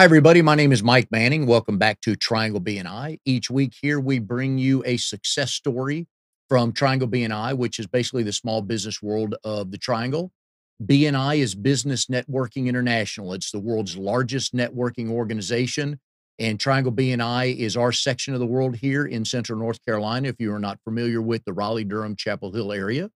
Hi, everybody. My name is Mike Manning. Welcome back to Triangle BNI. Each week here, we bring you a success story from Triangle BNI, which is basically the small business world of the Triangle. BNI is Business Networking International. It's the world's largest networking organization. And Triangle BNI is our section of the world here in Central North Carolina, if you are not familiar with the Raleigh, Durham, Chapel Hill area.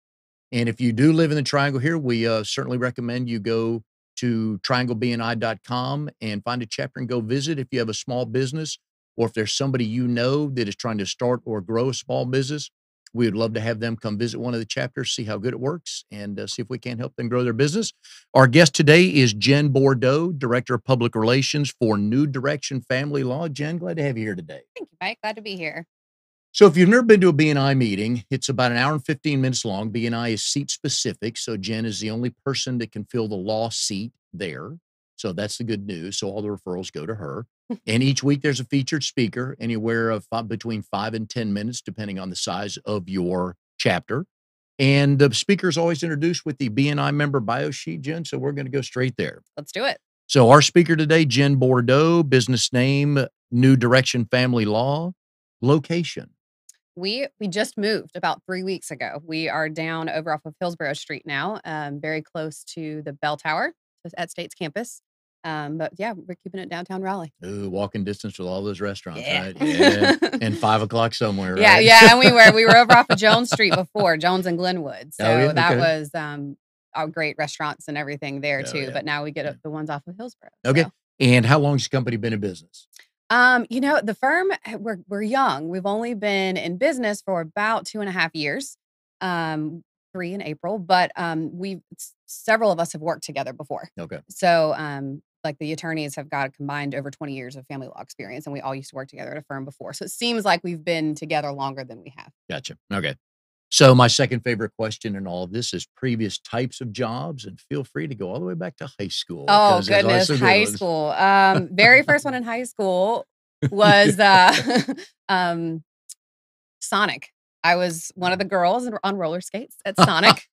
And if you do live in the Triangle here, we certainly recommend you go to trianglebni.com and find a chapter and go visit if you have a small business, or if there's somebody you know that is trying to start or grow a small business. We would love to have them come visit one of the chapters, see how good it works, and see if we can help them grow their business. Our guest today is Jen Bordeaux, Director of Public Relations for New Direction Family Law. Jen, glad to have you here today. Thank you, Mike. Glad to be here. So if you've never been to a BNI meeting, it's about an hour and 15 minutes long. BNI is seat specific. So Jen is the only person that can fill the law seat there. So that's the good news. So all the referrals go to her. And each week there's a featured speaker, anywhere of between 5 and 10 minutes, depending on the size of your chapter. And the speaker is always introduced with the BNI member bio sheet, Jen. So we're going to go straight there. Let's do it. So our speaker today, Jen Bordeaux, business name, New Direction Family Law, location. We just moved about 3 weeks ago. We are down over off of Hillsborough Street now, very close to the Bell Tower at State's campus. But yeah, we're keeping it downtown Raleigh. Ooh, walking distance with all those restaurants, Yeah. right? Yeah. And 5 o'clock somewhere, Yeah, right? yeah. And we were over off of Jones Street before, Jones and Glenwood. So yeah? that Okay. was our great restaurants and everything there too. yeah. But now we get the ones off of Hillsborough. Okay. So. And how long has the company been in business? The firm, we're young. We've only been in business for about 2.5 years, 3 in April, but several of us have worked together before. Okay. So, like the attorneys have got combined over 20 years of family law experience, and we all used to work together at a firm before. So it seems like we've been together longer than we have. Gotcha. Okay. So my second favorite question in all of this is previous types of jobs, and feel free to go all the way back to high school. Oh, 'cause there's always goodness. some good High ones. school. Very first one in high school was Sonic. I was one of the girls on roller skates at Sonic.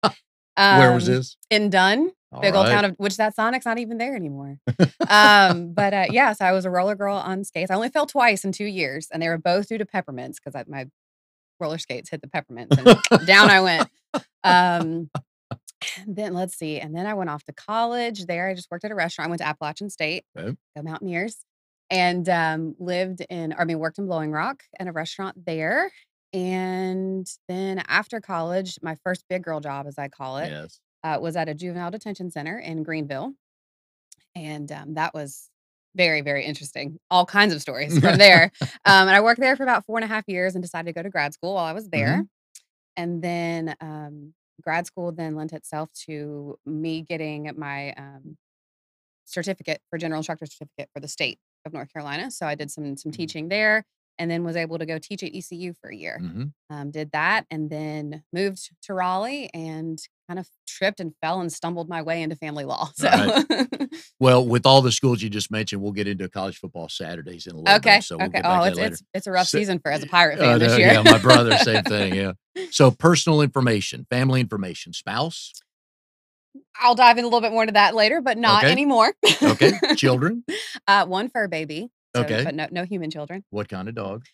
Where was this? In Dunn, big old town of which that Sonic's not even there anymore. So I was a roller girl on skates. I only fell twice in 2 years, and they were both due to peppermints because my roller skates hit the peppermints and down I went. Then let's see. And then I went off to college there. I just worked at a restaurant. I went to Appalachian State, Okay. go Mountaineers, and worked in Blowing Rock in a restaurant there. And then after college, my first big girl job, as I call it, Yes. was at a juvenile detention center in Greenville. And that was very, very interesting. All kinds of stories from there. And I worked there for about 4.5 years and decided to go to grad school while I was there. And then grad school then lent itself to me getting my certificate for general instructor certificate for the state of North Carolina. So I did some teaching there, and then was able to go teach at ECU for a year. Did that, and then moved to Raleigh and kind of tripped and fell and stumbled my way into family law. So, well, with all the schools you just mentioned, we'll get into college football Saturdays in a little bit. So we'll get back to that later. It's a rough season as a Pirate fan this year. Yeah, my brother, same thing. Yeah. So personal information, family information, spouse. I'll dive in a little bit more into that later, but not anymore. Okay. Children. One fur baby. So, Okay. But no human children. What kind of dog?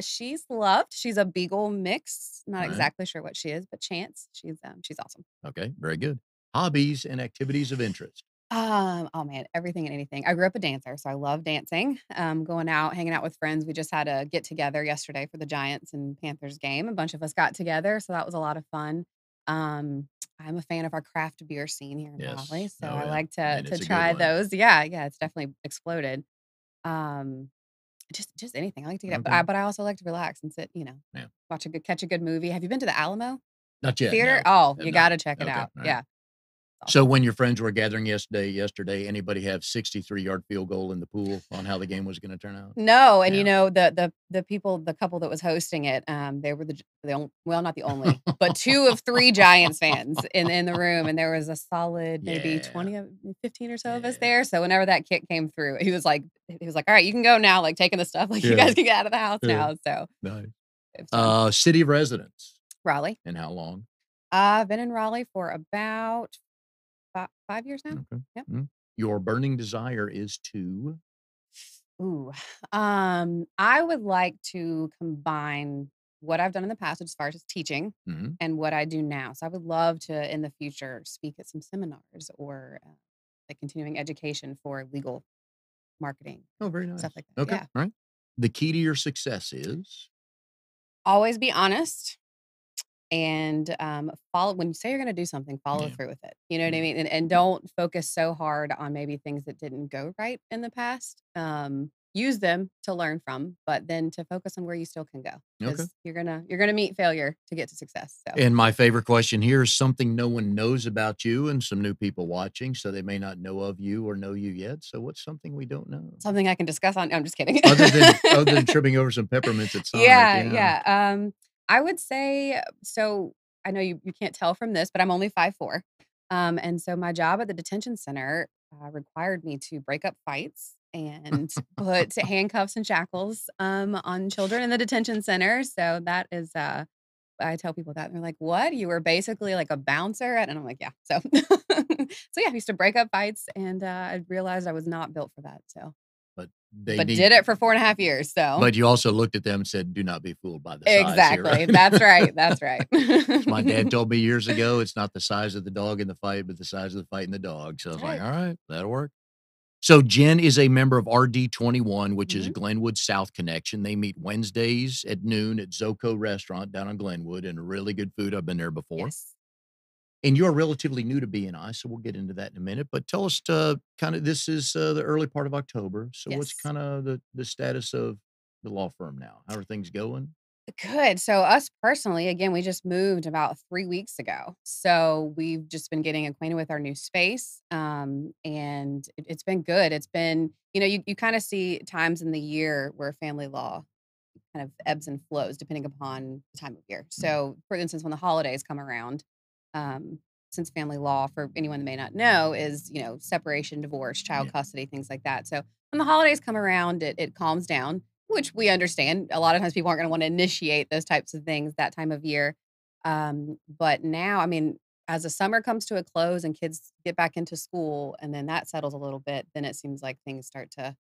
She's loved. She's a beagle mix. Not Right. exactly sure what she is, but Chance. She's awesome. Okay. Very good. Hobbies and activities of interest. Oh man, everything and anything. I grew up a dancer, so I love dancing. Going out, hanging out with friends. We just had a get together yesterday for the Giants and Panthers game. A bunch of us got together, so that was a lot of fun. I'm a fan of our craft beer scene here in Raleigh, so I like to try those. Yeah, it's definitely exploded. Just anything. I like to get up, but I also like to relax and sit, catch a good movie. Have you been to the Alamo Not yet. Theater? No. Oh, you got to check it out. Right. Yeah. So when your friends were gathering yesterday, anybody have 63-yard field goal in the pool on how the game was going to turn out? No, and the couple that was hosting it, they were not the only, but 2 of 3 Giants fans in the room, and there was a solid maybe 15 or so of us there. So whenever that kick came through, he was like, all right, you can go now, like taking the stuff, like you guys can get out of the house now. So nice. City of residence. Raleigh. And how long? I've been in Raleigh for about 5 years now. Okay. Yep. Your burning desire is to? Ooh, I would like to combine what I've done in the past as far as teaching Mhm. and what I do now. So I would love to, in the future, speak at some seminars or like continuing education for legal marketing, Oh, very stuff nice. like that. Okay, Yeah. all right. The key to your success is? Always be honest and follow when you say you're going to do something, follow Yeah, through with it. You know what I yeah. mean? And don't focus so hard on maybe things that didn't go right in the past. Use them to learn from, but then to focus on where you still can go Okay. because you're gonna meet failure to get to success. So And my favorite question here is something no one knows about you and some new people watching, so they may not know of you or know you yet. So what's something we don't know? something I can discuss on. No, I'm just kidding. Other than tripping over some peppermints at Sonic, Yeah, yeah. yeah. I would say so. I know you can't tell from this, but I'm only 5'4". And so my job at the detention center required me to break up fights and put handcuffs and shackles on children in the detention center. So that is I tell people that and they're like, "What? You were basically like a bouncer?" And I'm like, "Yeah." So so yeah, I used to break up fights and I realized I was not built for that. So But they but need did it for 4.5 years. So but you also looked at them and said, "Do not be fooled by the size here," exactly. right? That's right, that's right. As my dad told me years ago, it's not the size of the dog in the fight, but the size of the fight in the dog. So I That's was like, right. all right, that'll work. So Jen is a member of RD21, which is Mhm. Glenwood South Connection. They meet Wednesdays at noon at Zoco Restaurant down on Glenwood and really good food. I've been there before. Yes. And you're relatively new to BNI, so we'll get into that in a minute. But tell us, kind of, this is the early part of October. So what's Yes. kind of the status of the law firm now? How are things going? Good. So us personally, again, we just moved about 3 weeks ago. So we've just been getting acquainted with our new space, and it's been good. It's been you kinda see times in the year where family law kind of ebbs and flows depending upon the time of year. Mm, So, for instance, when the holidays come around, um, since family law, for anyone that may not know, is separation, divorce, child yeah, custody, things like that. So when the holidays come around, it calms down, which we understand. A lot of times people aren't going to want to initiate those types of things that time of year. But now, I mean, as the summer comes to a close and kids get back into school, and then that settles a little bit, then it seems like things start to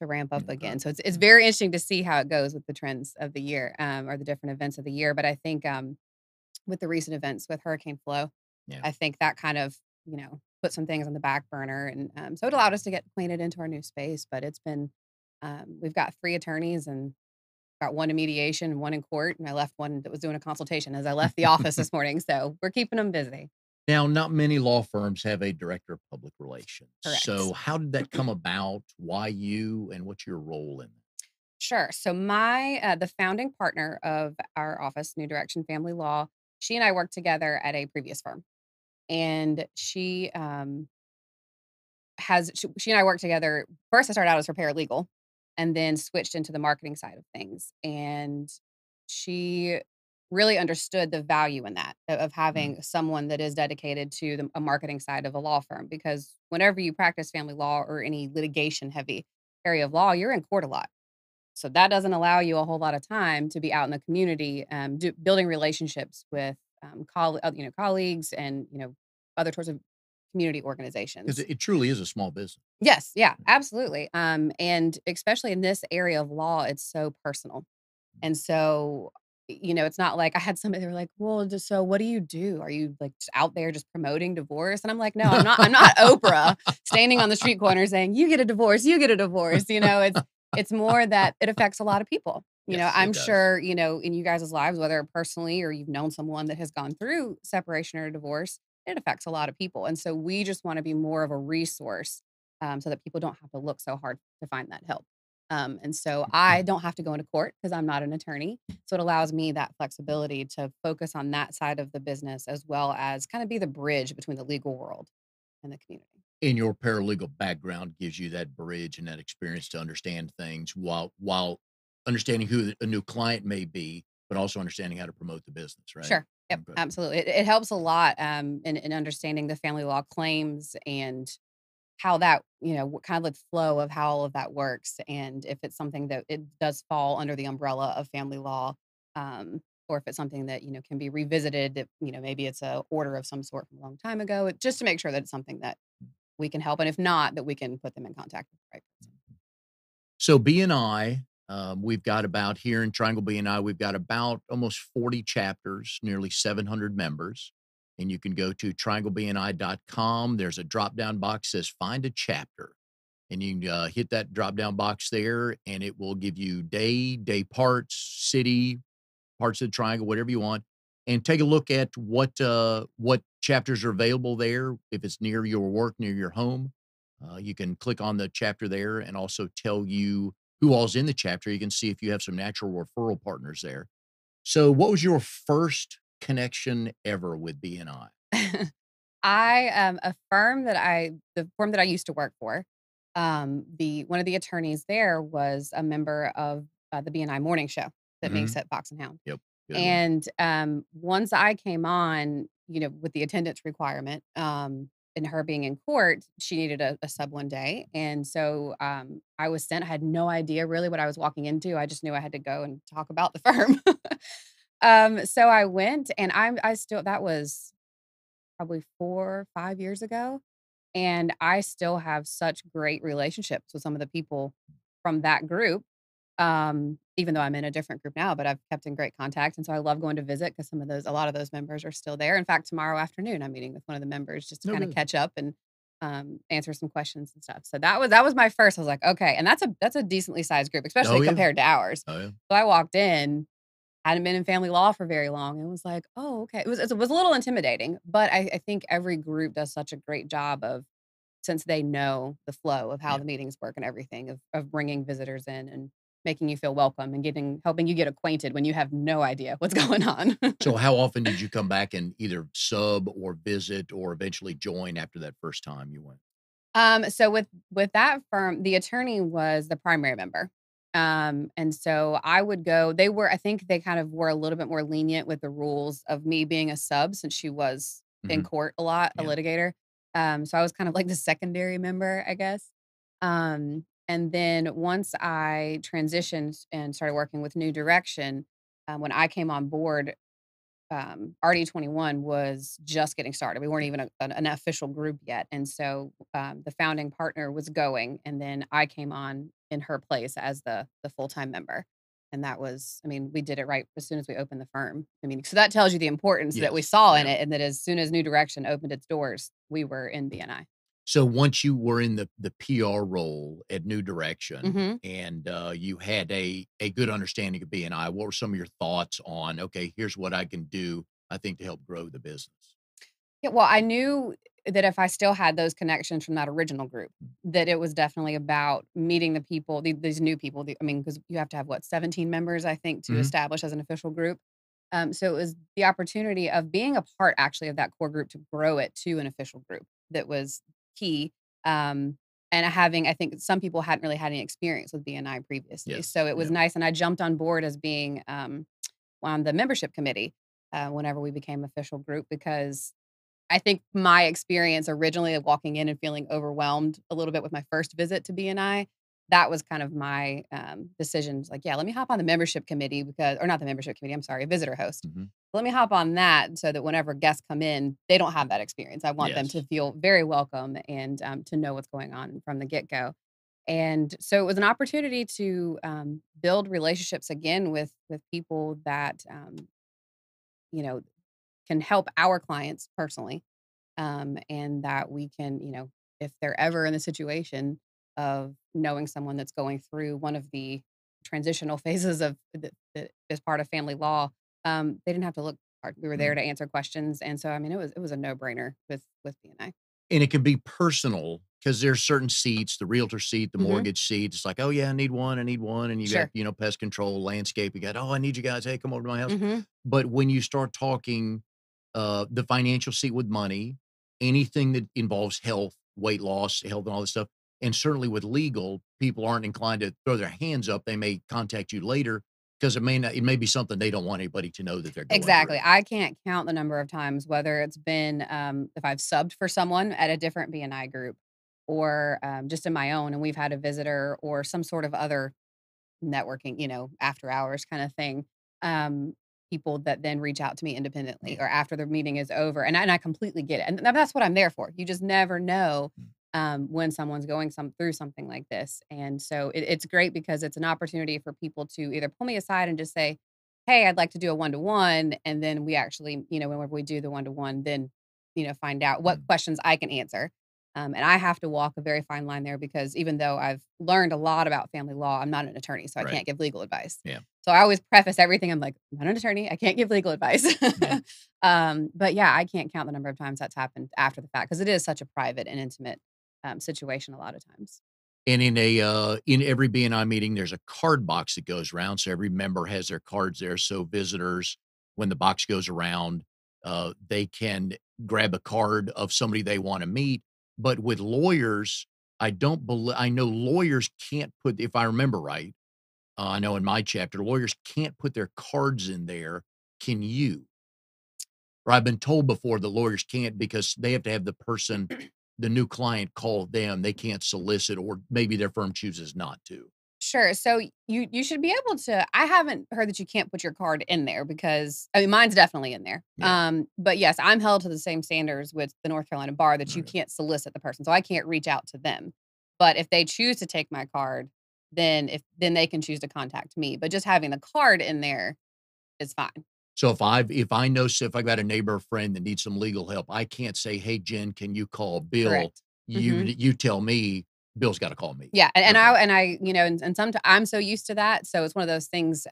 ramp up okay, again. So it's yeah, very interesting to see how it goes with the trends of the year, or the different events of the year. But I think, with the recent events with Hurricane Flo, yeah. I think that kind of, put some things on the back burner, and, so it allowed us to get acquainted into our new space, but it's been, we've got 3 attorneys and got 1 in mediation and 1 in court, and I left one that was doing a consultation as I left the office this morning, so we're keeping them busy. Now, not many law firms have a director of public relations. Correct. So how did that come about? Why you, and what's your role in that? Sure. So the founding partner of our office, New Direction Family Law, she and I worked together at a previous firm, and she and I worked together. First, I started out as her paralegal, and then switched into the marketing side of things. And she really understood the value in that of Mm, having someone that is dedicated to a marketing side of a law firm. Because whenever you practice family law or any litigation heavy area of law, you're in court a lot, so that doesn't allow you a whole lot of time to be out in the community, building relationships with colleagues and other sorts of community 'cause organizations. it truly is a small business. Yes, yeah, absolutely. And especially in this area of law, it's so personal. And so, it's not like I had somebody, they were like, "Well, just so what do you do? Are you like just out there just promoting divorce?" And I'm like, "No, I'm not. I'm not Oprah standing on the street corner saying, 'You get a divorce, you get a divorce.'" It's more that it affects a lot of people. Yes, I'm it does. sure, in you guys' lives, whether personally or you've known someone that has gone through separation or divorce, it affects a lot of people. And so we just want to be more of a resource, so that people don't have to look so hard to find that help. And so I don't have to go into court because I'm not an attorney. So it allows me that flexibility to focus on that side of the business as well as kind of be the bridge between the legal world and the community. And your paralegal background gives you that bridge and that experience to understand things while understanding who a new client may be, but also understanding how to promote the business, right? Sure. Yep. Okay. Absolutely. It helps a lot in understanding the family law claims and how that, what kind of like flow of how all of that works. And if it's something that it does fall under the umbrella of family law, or if it's something that, can be revisited, maybe it's a order of some sort from a long time ago, just to make sure that it's something that we can help. And if not, that we can put them in contact with the right person. So BNI, we've got about here in Triangle BNI, we've got about almost 40 chapters, nearly 700 members. And you can go to trianglebni.com. There's a drop down box that says find a chapter. And you can hit that drop down box there, and it will give you day parts, city, parts of the triangle, whatever you want, and take a look at what chapters are available there. If it's near your work, near your home, you can click on the chapter there, and also tell you who all's in the chapter. You can see if you have some natural referral partners there. So, what was your first connection ever with BNI? A firm that the firm that I used to work for, the one of the attorneys there was a member of the BNI morning show that makes Mhm. it Fox and Hound. Yep, good one. And once I came on, with the attendance requirement, and her being in court, she needed a sub one day. And so I was sent, I had no idea really what I was walking into. I just knew I had to go and talk about the firm. So I went and I still, that was probably 4, 5 years ago, and I still have such great relationships with some of the people from that group, even though I'm in a different group now, but I've kept in great contact, and so I love going to visit because a lot of those members are still there. In fact, tomorrow afternoon, I'm meeting with one of the members just to No kinda good. catch up and, answer some questions and stuff. So that was my first. I was like, "Okay," and that's a decently sized group, Oh, especially yeah. compared to ours. Oh, yeah. So I walked in, hadn't been in family law for very long, and was like, "Oh, okay." It was a little intimidating, but I think every group does such a great job of, since they know the flow of how Yeah. the meetings work and everything, of bringing visitors in and making you feel welcome and helping you get acquainted when you have no idea what's going on. So how often did you come back and either sub or visit or eventually join after that first time you went? So with that firm, the attorney was the primary member. And so I would go, I think they kind of were a little bit more lenient with the rules of me being a sub since she was in Mhm. court a lot, a Yeah. litigator. So I was kind of like the secondary member, I guess. And then once I transitioned and started working with New Direction, when I came on board, RD21 was just getting started. We weren't Yeah. even an official group yet. And so the founding partner was going, and then I came on in her place as the full-time member. And that was, I mean, we did it right as soon as we opened the firm. I mean, so that tells you the importance that we Yes. saw Oh, in yeah. it, and that as soon as New Direction opened its doors, we were in BNI. So once you were in the PR role at New Direction Hmm. and, you had a good understanding of BNI, what were some of your thoughts on, "Okay, here's what I can do, I think, to help grow the business?" Yeah, well, I knew that if I still had those connections from that original group, that it was definitely about meeting the people, these new people. I mean, because you have to have what, 17 members, I think, to Mhm. establish as an official group. So it was the opportunity of being a part actually of that core group to grow it to an official group that was key. And having, I think some people hadn't really had any experience with BNI previously. Yes. So it was Yep. nice. And I jumped on board as being on the membership committee whenever we became official group, because I think my experience originally of walking in and feeling overwhelmed a little bit with my first visit to BNI, that was kind of my, decision. It's like, "Yeah, let me hop on the membership committee," because, or not the membership committee, I'm sorry, a visitor host. Mhm. Let me hop on that so that whenever guests come in, they don't have that experience. I want them to Yes. feel very welcome and, to know what's going on from the get-go. And so it was an opportunity to, build relationships again with people that, you know, can help our clients personally, and that we can, if they're ever in the situation of knowing someone that's going through one of the transitional phases of that is part of family law, they didn't have to look hard. We were there Mm. to answer questions, and so I mean, it was a no brainer with BNI. And it can be personal because there's certain seats, the realtor seat, the Hmm. mortgage seat. It's like, "Oh, yeah, I need one," and you got, Sure. pest control, landscape, you got, "Oh, I need you guys. Hey, come over to my house." Hmm. But when you start talking, the financial seat with money, anything that involves health, weight loss, health, and all this stuff, and certainly with legal, people aren't inclined to throw their hands up. They may contact you later because it may be something they don't want anybody to know that they're going Exactly. through. I can't count the number of times, whether it's been, if I've subbed for someone at a different BNI group, or just in my own, and we've had a visitor or some sort of other networking, after hours kind of thing. Um, People that then reach out to me independently Yeah. or after the meeting is over. And I completely get it. And that's what I'm there for. You just never know when someone's going through something like this. And so it's great because it's an opportunity for people to either pull me aside and just say, "Hey, I'd like to do a one-to-one," and then we actually, whenever we do the one-to-one, then find out what Mm. questions I can answer. And I have to walk a very fine line there because even though I've learned a lot about family law, I'm not an attorney, so I Right. can't give legal advice. Yeah. So I always preface everything. I'm like, "I'm not an attorney. I can't give legal advice." Yeah. But yeah, I can't count the number of times that's happened after the fact because it is such a private and intimate situation a lot of times. And in every BNI meeting, there's a card box that goes around, so every member has their cards there, so visitors, when the box goes around, they can grab a card of somebody they wanna meet, but with lawyers, I know lawyers can't put if I remember right, I know in my chapter, lawyers can't put their cards in there. Can you? Or I've been told before the lawyers can't because they have to have the new client call them. They can't solicit, or maybe their firm chooses not to. Sure. So you should be able to. I haven't heard that you can't put your card in there because I mean mine's definitely in there. Yeah. But yes, I'm held to the same standards with the North Carolina bar that you Okay. can't solicit the person. So I can't reach out to them. But if they choose to take my card, then they can choose to contact me. But just having the card in there is fine. So if I got a neighbor or friend that needs some legal help, I can't say, "Hey, Jen, can you call Bill?" Correct. You you tell me, Bill's gotta call me. Yeah, and Okay. and sometimes I'm so used to that, so it's one of those things,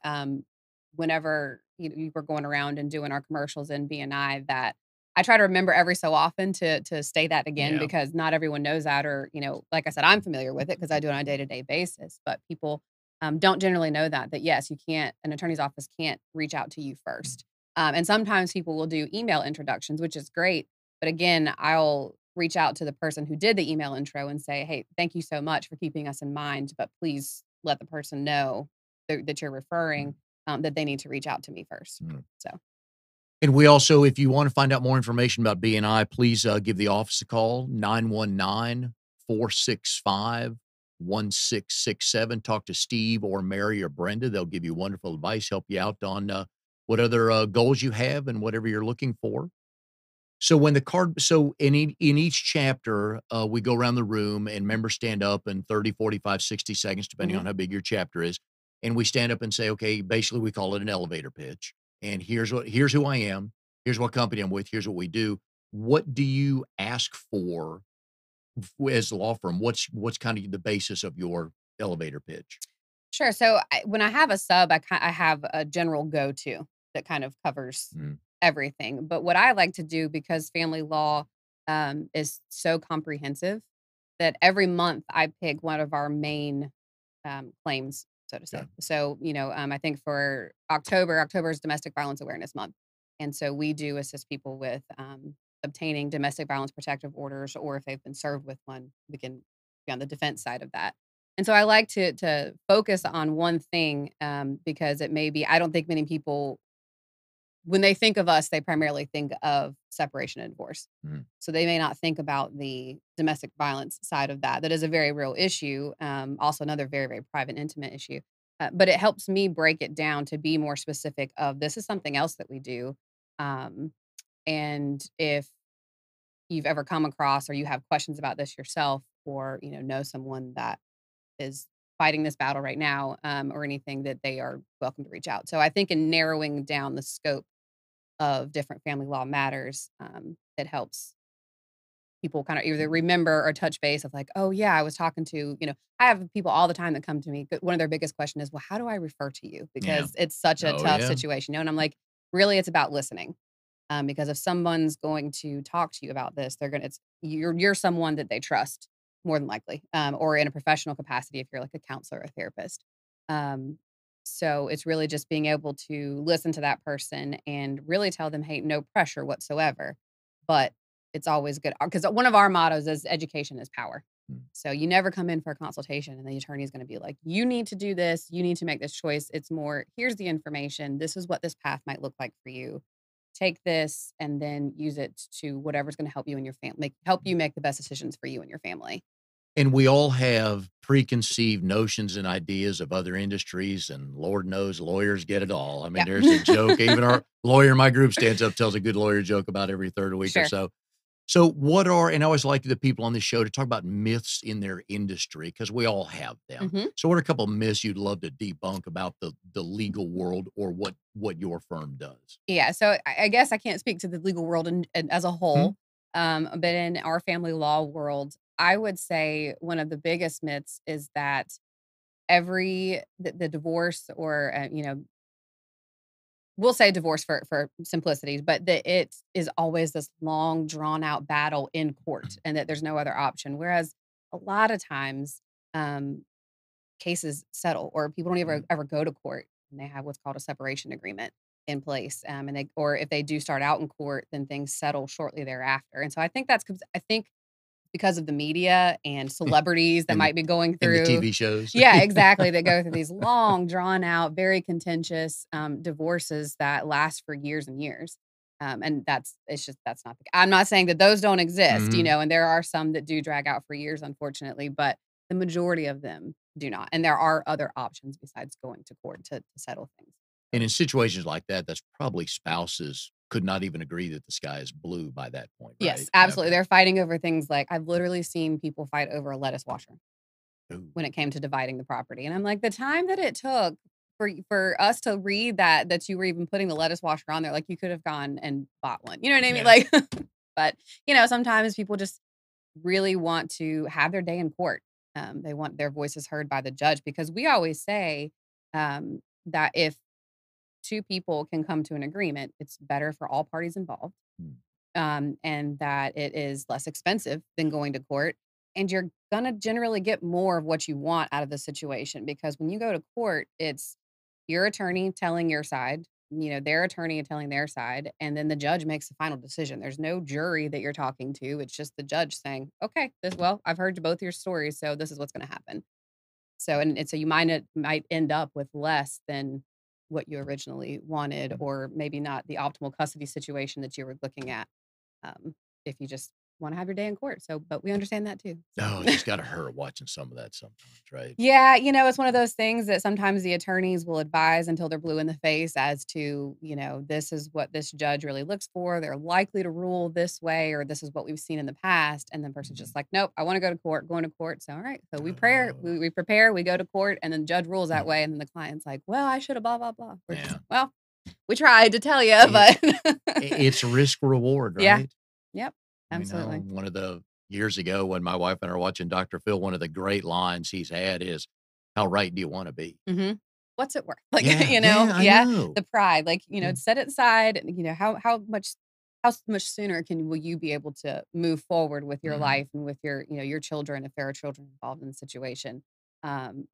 whenever, we were going around and doing our commercials in BNI that I try to remember every so often to say that again Yeah. because not everyone knows that or, like I said, I'm familiar with it because I do it on a day-to-day basis, but people, don't generally know that yes, you can't an attorney's office can't reach out to you first. And sometimes people will do email introductions, which is great, but again, I'll reach out to the person who did the email intro and say, "Hey, thank you so much for keeping us in mind, but please let the person know that you're referring, that they need to reach out to me first." Mhm. So, And we also, if you wanna find out more information about BNI, please, give the office a call, 919-465-1667. Talk to Steve or Mary or Brenda. They'll give you wonderful advice, help you out on, what other, goals you have and whatever you're looking for. So in each chapter, we go around the room and members stand up in 30, 45, 60 seconds, depending mhm. on how big your chapter is. And we stand up and say, okay, basically we call it an elevator pitch. And here's who I am, here's what company I'm with, here's what we do. What do you ask for as a law firm? What's kind of the basis of your elevator pitch? Sure. So when I have a sub, I have a general go-to that kind of covers Mm, everything. But what I like to do because family law is so comprehensive that every month I pick one of our main claims, so to say. okay. So, I think for October is Domestic Violence Awareness Month. And so we do assist people with obtaining domestic violence protective orders, or if they've been served with one, we can be on the defense side of that. And so I like to focus on one thing because it may be, I don't think many people, when they think of us, they primarily think of separation and divorce. Mm. So they may not think about the domestic violence side of that. That is a very real issue. Also, another very, very private, intimate issue. But it helps me break it down to be more specific of this is something else that we do. Um, and if you've ever come across or you have questions about this yourself or, know someone that is fighting this battle right now or anything that they are welcome to reach out. So I think in narrowing down the scope of different family law matters, it helps people kind of either remember or touch base of like, oh yeah, I was talking to, I have people all the time that come to me. One of their biggest question is, well, how do I refer to you? Yeah. Because it's such a Oh tough yeah. situation, and I'm like, really, it's about listening. Because if someone's going to talk to you about this, you're someone that they trust more than likely, or in a professional capacity if you're like a counselor or a therapist. Um, so it's really just being able to listen to that person and really tell them, hey, no pressure whatsoever, but it's always good because one of our mottos is education is power. Mm. So you never come in for a consultation and the attorney is going to be like, you need to do this, you need to make this choice. It's more, here's the information. This is what this path might look like for you. Take this and then use it to whatever's going to help you and your family, help you make the best decisions for you and your family. And we all have preconceived notions and ideas of other industries, and Lord knows lawyers get it all. I mean, Yeah. there's a joke, even our lawyer in my group stands up, tells a good lawyer joke about every third week or Sure. so. So what are, and I always like the people on this show to talk about myths in their industry because we all have them. Mhm. So what are a couple of myths you'd love to debunk about the legal world or what your firm does? Yeah, so I guess I can't speak to the legal world and as a Mhm. whole, but in our family law world, I would say one of the biggest myths is that the divorce or, we'll say divorce for simplicity, but that it is always this long, drawn out battle in court and that there's no other option, whereas a lot of times, um, cases settle or people don't ever go to court, and they have what's called a separation agreement in place, and they or if they do start out in court, then things settle shortly thereafter, and so I think that's 'cause I think because of the media and celebrities that And might be going the through. TV shows. Yeah, exactly, they go through these long, drawn out, very contentious, divorces that last for years and years, and that's not the I'm not saying that those don't exist, Mhm. and there are some that do drag out for years, unfortunately, but the majority of them do not, and there are other options besides going to court to settle things. And So in situations like that, that's probably spouses could not even agree that the sky is blue by that point, yes, right? absolutely, Okay. they're fighting over things like I've literally seen people fight over a lettuce washer Ooh, when it came to dividing the property, and I'm like, "The time that it took for us to read that you were even putting the lettuce washer on there, like, you could have gone and bought one." You know what I mean? yeah. Like, but, sometimes people just really want to have their day in court. They want their voices heard by the judge because we always say, that if 2 people can come to an agreement, it's better for all parties involved, Mm, and that it is less expensive than going to court. And you're gonna generally get more of what you want out of the situation because when you go to court, it's your attorney telling your side, their attorney telling their side, and then the judge makes the final decision. There's no jury that you're talking to. It's just the judge saying, "Okay, I've heard both your stories, so this is what's going to happen." So, and so you might end up with less than what you originally wanted, mm. or maybe not the optimal custody situation that you were looking at, if you just wanna have your day in court, so but we understand that too, so. Oh, it just gotta hurt watching some of that sometimes, right? Yeah, it's one of those things that sometimes the attorneys will advise until they're blue in the face as to, this is what this judge really looks for, they're likely to rule this way, or this is what we've seen in the past, and the person's Mhm. just like, "Nope, I wanna go to court, going to court." So, alright, so Oh, we prepare, we go to court, and then the judge rules that mm, way, and then the client's like, "Well, I shoulda blah, blah, blah." We're just, yeah. "Well, we tried to tell you, It but." it's risk reward, Yeah. right? Yep. Absolutely. One of the years ago when my wife and I are watching Dr. Phil, one of the great lines he's had is, "How right do you wanna be?" Mhm. What's it worth? Like, Yeah, yeah, I yeah, know. the pride, like, Yeah, set it aside, and, how much sooner will you be able to move forward with your mhm, life and with your children if there are children involved in the situation?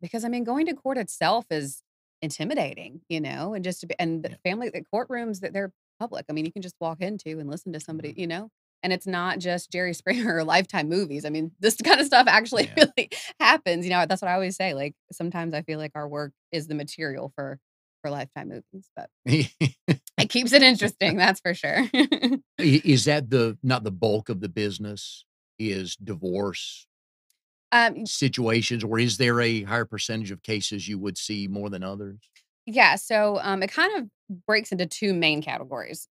Because, I mean, going to court itself is intimidating, and just to be and the yeah, the courtrooms that they're public. I mean, you can just walk into and listen to somebody, mhm, and it's not just Jerry Springer or Lifetime movies. I mean, this kind of stuff actually yeah. really happens. That's what I always say. Like sometimes I feel like our work is the material for Lifetime movies, but it keeps it interesting, that's for sure. Is that the not the bulk of the business, is divorce um, situations, or is there a higher percentage of cases you would see more than others? yeah, so it kind of breaks into two main categories.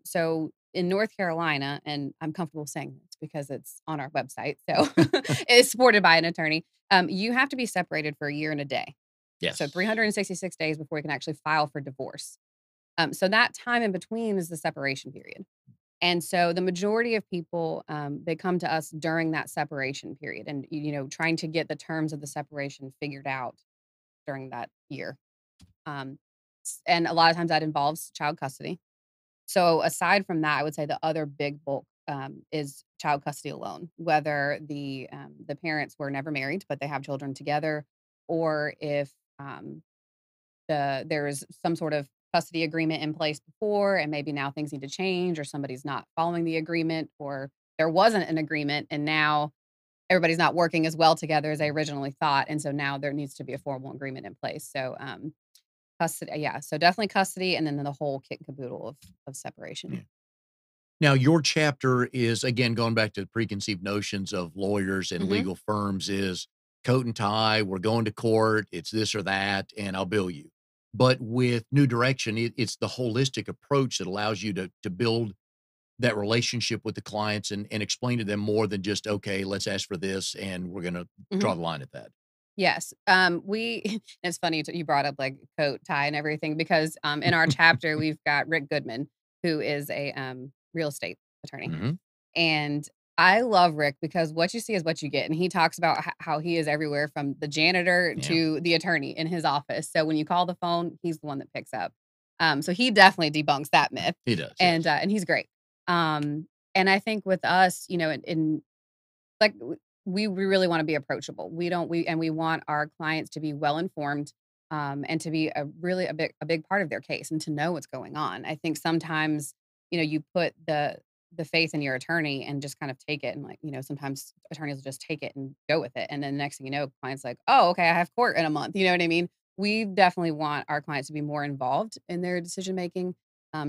So in North Carolina, and I'm comfortable saying this because it's on our website, so it's supported by an attorney. You have to be separated for a year and a day. So Yes. 366 days before you can actually file for divorce. So that time in between is the separation period. And so the majority of people, they come to us during that separation period and, trying to get the terms of the separation figured out during that year. Um, and a lot of times that involves child custody. So aside from that, I would say the other big bulk is child custody alone, whether the parents were never married, but they have children together, or if um, there's some sort of custody agreement in place before and maybe now things need to change or somebody's not following the agreement or there wasn't an agreement and now everybody's not working as well together as they originally thought and so now there needs to be a formal agreement in place. So custody, yeah, so definitely custody and then the whole kit and caboodle of Yeah. separation. Now, your chapter is, again, going back to the preconceived notions of lawyers and Mhm. legal firms is coat and tie, we're going to court, it's this or that, and I'll bill you. But with New Direction, it's the holistic approach that allows you to build that relationship with the clients and explain to them more than just, okay, let's ask for this and we're going to Mhm. draw the line at that. Yes. It's funny you brought up like coat, tie, and everything because in our chapter we've got Rick Goodman, who is a real estate attorney. Hmm. And I love Rick because what you see is what you get. And he talks about how he is everywhere from the janitor Yeah, to the attorney in his office. So when you call the phone, he's the one that picks up. So he definitely debunks that myth, he does. Yes. and he's great. Um, and I think with us, in like we really want to be approachable. We want our clients to be well informed, and to be a big part of their case and to know what's going on. I think sometimes you put the faith in your attorney and just kind of take it and like sometimes attorneys will just take it and go with it, and then next thing you know, clients like, oh, okay, I have court in a month. You know what I mean? We definitely want our clients to be more involved in their decision making.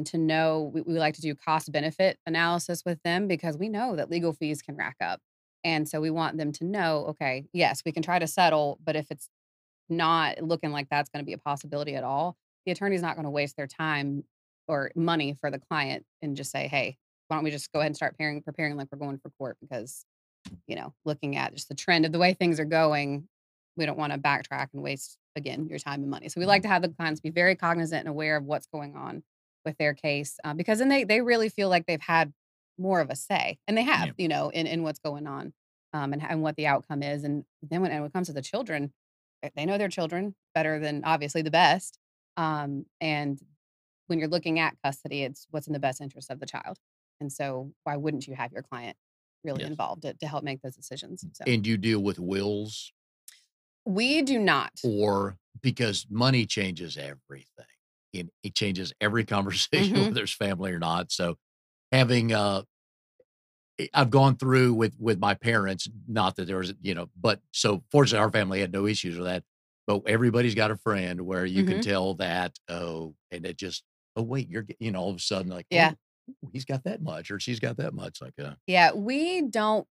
To know we like to do cost benefit analysis with them because we know that legal fees can rack up, and so we want them to know, okay, yes, we can try to settle, but if it's not looking like that's going to be a possibility at all, the attorney's not going to waste their time or money for the client and just say, hey, why don't we just go ahead and start preparing like we're going for court because, looking at just the trend of the way things are going, we don't want to backtrack and waste again your time and money. So we like Mhm. to have the clients be very cognizant and aware of what's going on with their case, because then they really feel like they've had more of a say, and they have, Yeah. in what's going on, and what the outcome is. And then when it comes to the children, they know their children better than obviously the best. And when you're looking at custody, it's what's in the best interest of the child. And so why wouldn't you have your client really Yes. involved to help make those decisions? So And you deal with wills we do not. or because money changes everything. It changes every conversation, Hmm. whether it's family or not. So having I've gone through with my parents, not that there was, but so fortunately our family had no issues with that. But everybody's got a friend where you can Hmm. tell that, oh, and it just, oh wait, all of a sudden like, Yeah. oh, he's got that much or she's got that much. Like, Yeah. We don't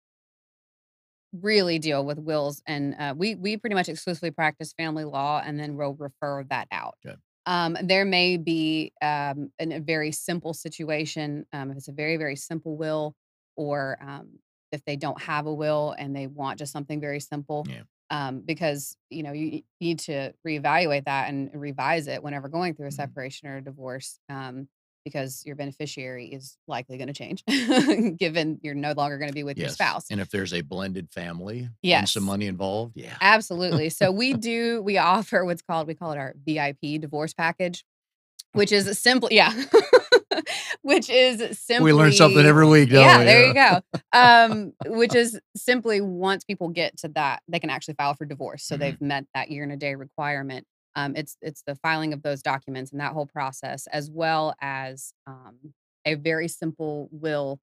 really deal with wills, and we pretty much exclusively practice family law, and then we'll refer that out. okay. There may be in a very simple situation, if it's a very very simple will, or if they don't have a will and they want just something very simple, Yeah. because you need to reevaluate that and revise it whenever going through a Mhm. separation or a divorce. Because your beneficiary is likely going to change, given you're no longer going to be with your Yes. spouse. And if there's a blended family and some Yes, money involved, yeah. absolutely. So we offer we call it our VIP divorce package, which is simply yeah. Which is We learn something simply every week, don't yeah, we? there you Yeah. go. Which is simply once people get to that, they can actually file for divorce. So Mhm. they've met that year and a day requirement. It's the filing of those documents and that whole process, as well as a very simple will,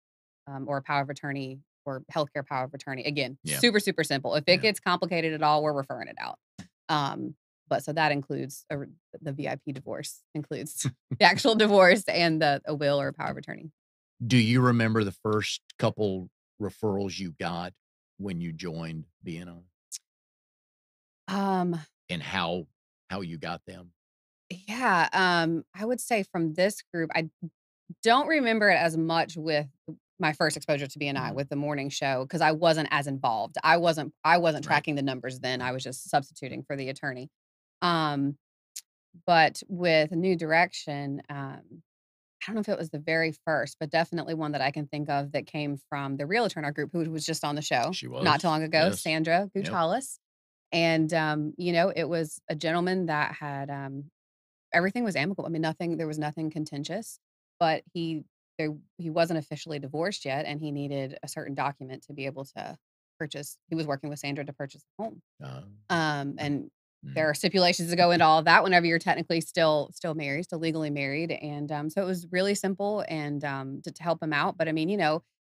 or a power of attorney or healthcare power of attorney. Again, Yeah. super, super simple. If it Yeah. gets complicated at all, we're referring it out. Um, but so that includes the VIP divorce includes the actual divorce and a will or a power of attorney. Do you remember the first couple referrals you got when you joined BNI Um, and how you got them? yeah, I would say from this group, I don't remember it as much with my first exposure to BNI Mhm. with the morning show because I wasn't as involved. I wasn't Right. tracking the numbers then. I Right. was just substituting for the attorney. Um, but with New Direction, I don't know if it was the very first, but definitely one that I can think of that came from the realtor in our group who was just on the show She not too was? long ago, Yes. Sandra Yep. Guchalis. And, it was a gentleman that had, everything was amicable. I mean, there was nothing contentious, but he wasn't officially divorced yet, and he needed a certain document to be able to purchase. He was working with Sandra to purchase a home. Uh, And mm, there are stipulations that go into all of that whenever you're technically still married, still legally married, and, so it was really simple and, to help him out, but I mean,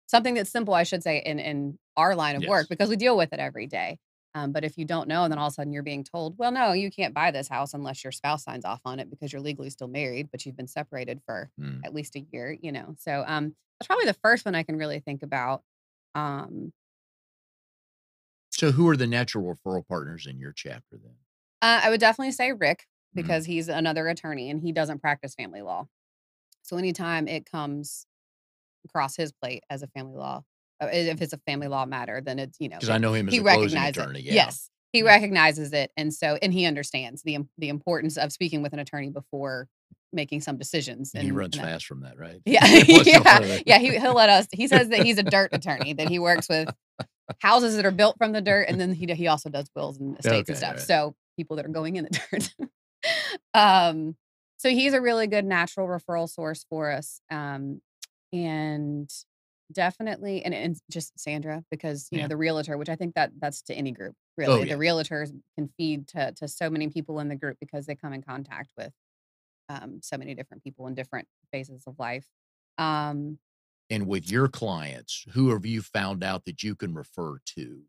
something that's simple, I should say, in our line of work yes. because we deal with it every day, but if you don't know, and then all of a sudden you're being told, "Well, no, you can't buy this house unless your spouse signs off on it because you're legally still married, but you've been separated for Mm. at least a year," So, that's probably the first one I can really think about. Um So who are the natural referral partners in your chapter then? I would definitely say Rick Mhm. because he's another attorney and he doesn't practice family law. So anytime it comes cross his plate as a family law. If it's a family law matter, then it's, 'Cause I know him as he a closing recognizes it. attorney, yeah. Yes, he Yeah. recognizes it, and he understands the importance of speaking with an attorney before making some decisions, And he runs and that fast from that, right? yeah, It wasn't yeah, one of the yeah, he'll let us he says that he's a dirt attorney, that he works with houses that are built from the dirt, and then he also does wills and estates and Okay, stuff, alright. so people that are going in the dirt. Um, so he's a really good natural referral source for us, and definitely and just Sandra because, Yeah. the realtor, which I think that's to any group, Oh, really. The yeah. realtors can feed to so many people in the group because they come in contact with, so many different people in different phases of life. Um And with your clients, who have you found out that you can refer to?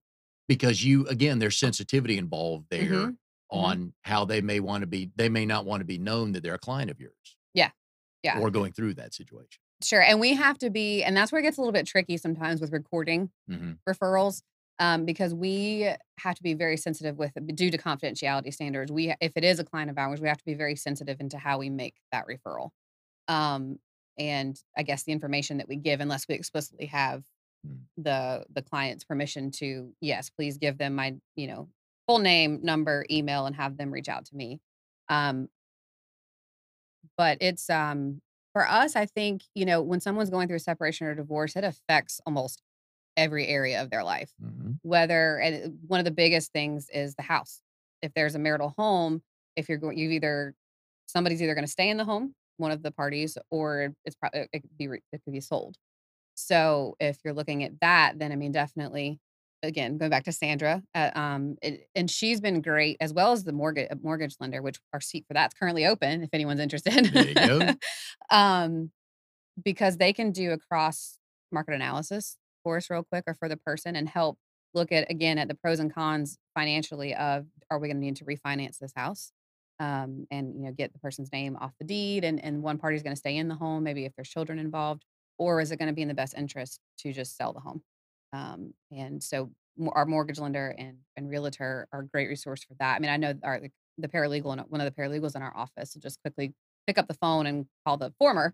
Because you again, there's sensitivity involved there Mhm, mhm. on how they may not wanna be known that they're a client of yours Yeah, yeah. or going through that situation. Sure, and we have to be and that's where it gets a little bit tricky sometimes with recording Mhm. referrals, because we have to be very sensitive with due to confidentiality standards. If it is a client of ours, we have to be very sensitive into how we make that referral. Um, and I guess the information that we give, unless we explicitly have Mm. the client's permission to, yes, please give them my, full name, number, email, and have them reach out to me. Um, but it's for us, I think, when someone's going through a separation or divorce, it affects almost every area of their life. Mhm. One of the biggest things is the house. If there's a marital home, if you're going, somebody's either going to stay in the home, one of the parties, or it could be sold. So if you're looking at that, then I mean, definitely, again, going back to Sandra, and she's been great as well as the mortgage lender, which our seat for that's currently open if anyone's interested. There you go. um, because they can do a cross market analysis for us real quick or for the person and help look at again at the pros and cons financially of are we going to need to refinance this house and get the person's name off the deed and one party's going to stay in the home maybe if there's children involved or is it going to be in the best interest to just sell the home and so our mortgage lender and realtor are a great resource for that. I mean I know the paralegal and one of the paralegals in our office will just quickly pick up the phone and call the former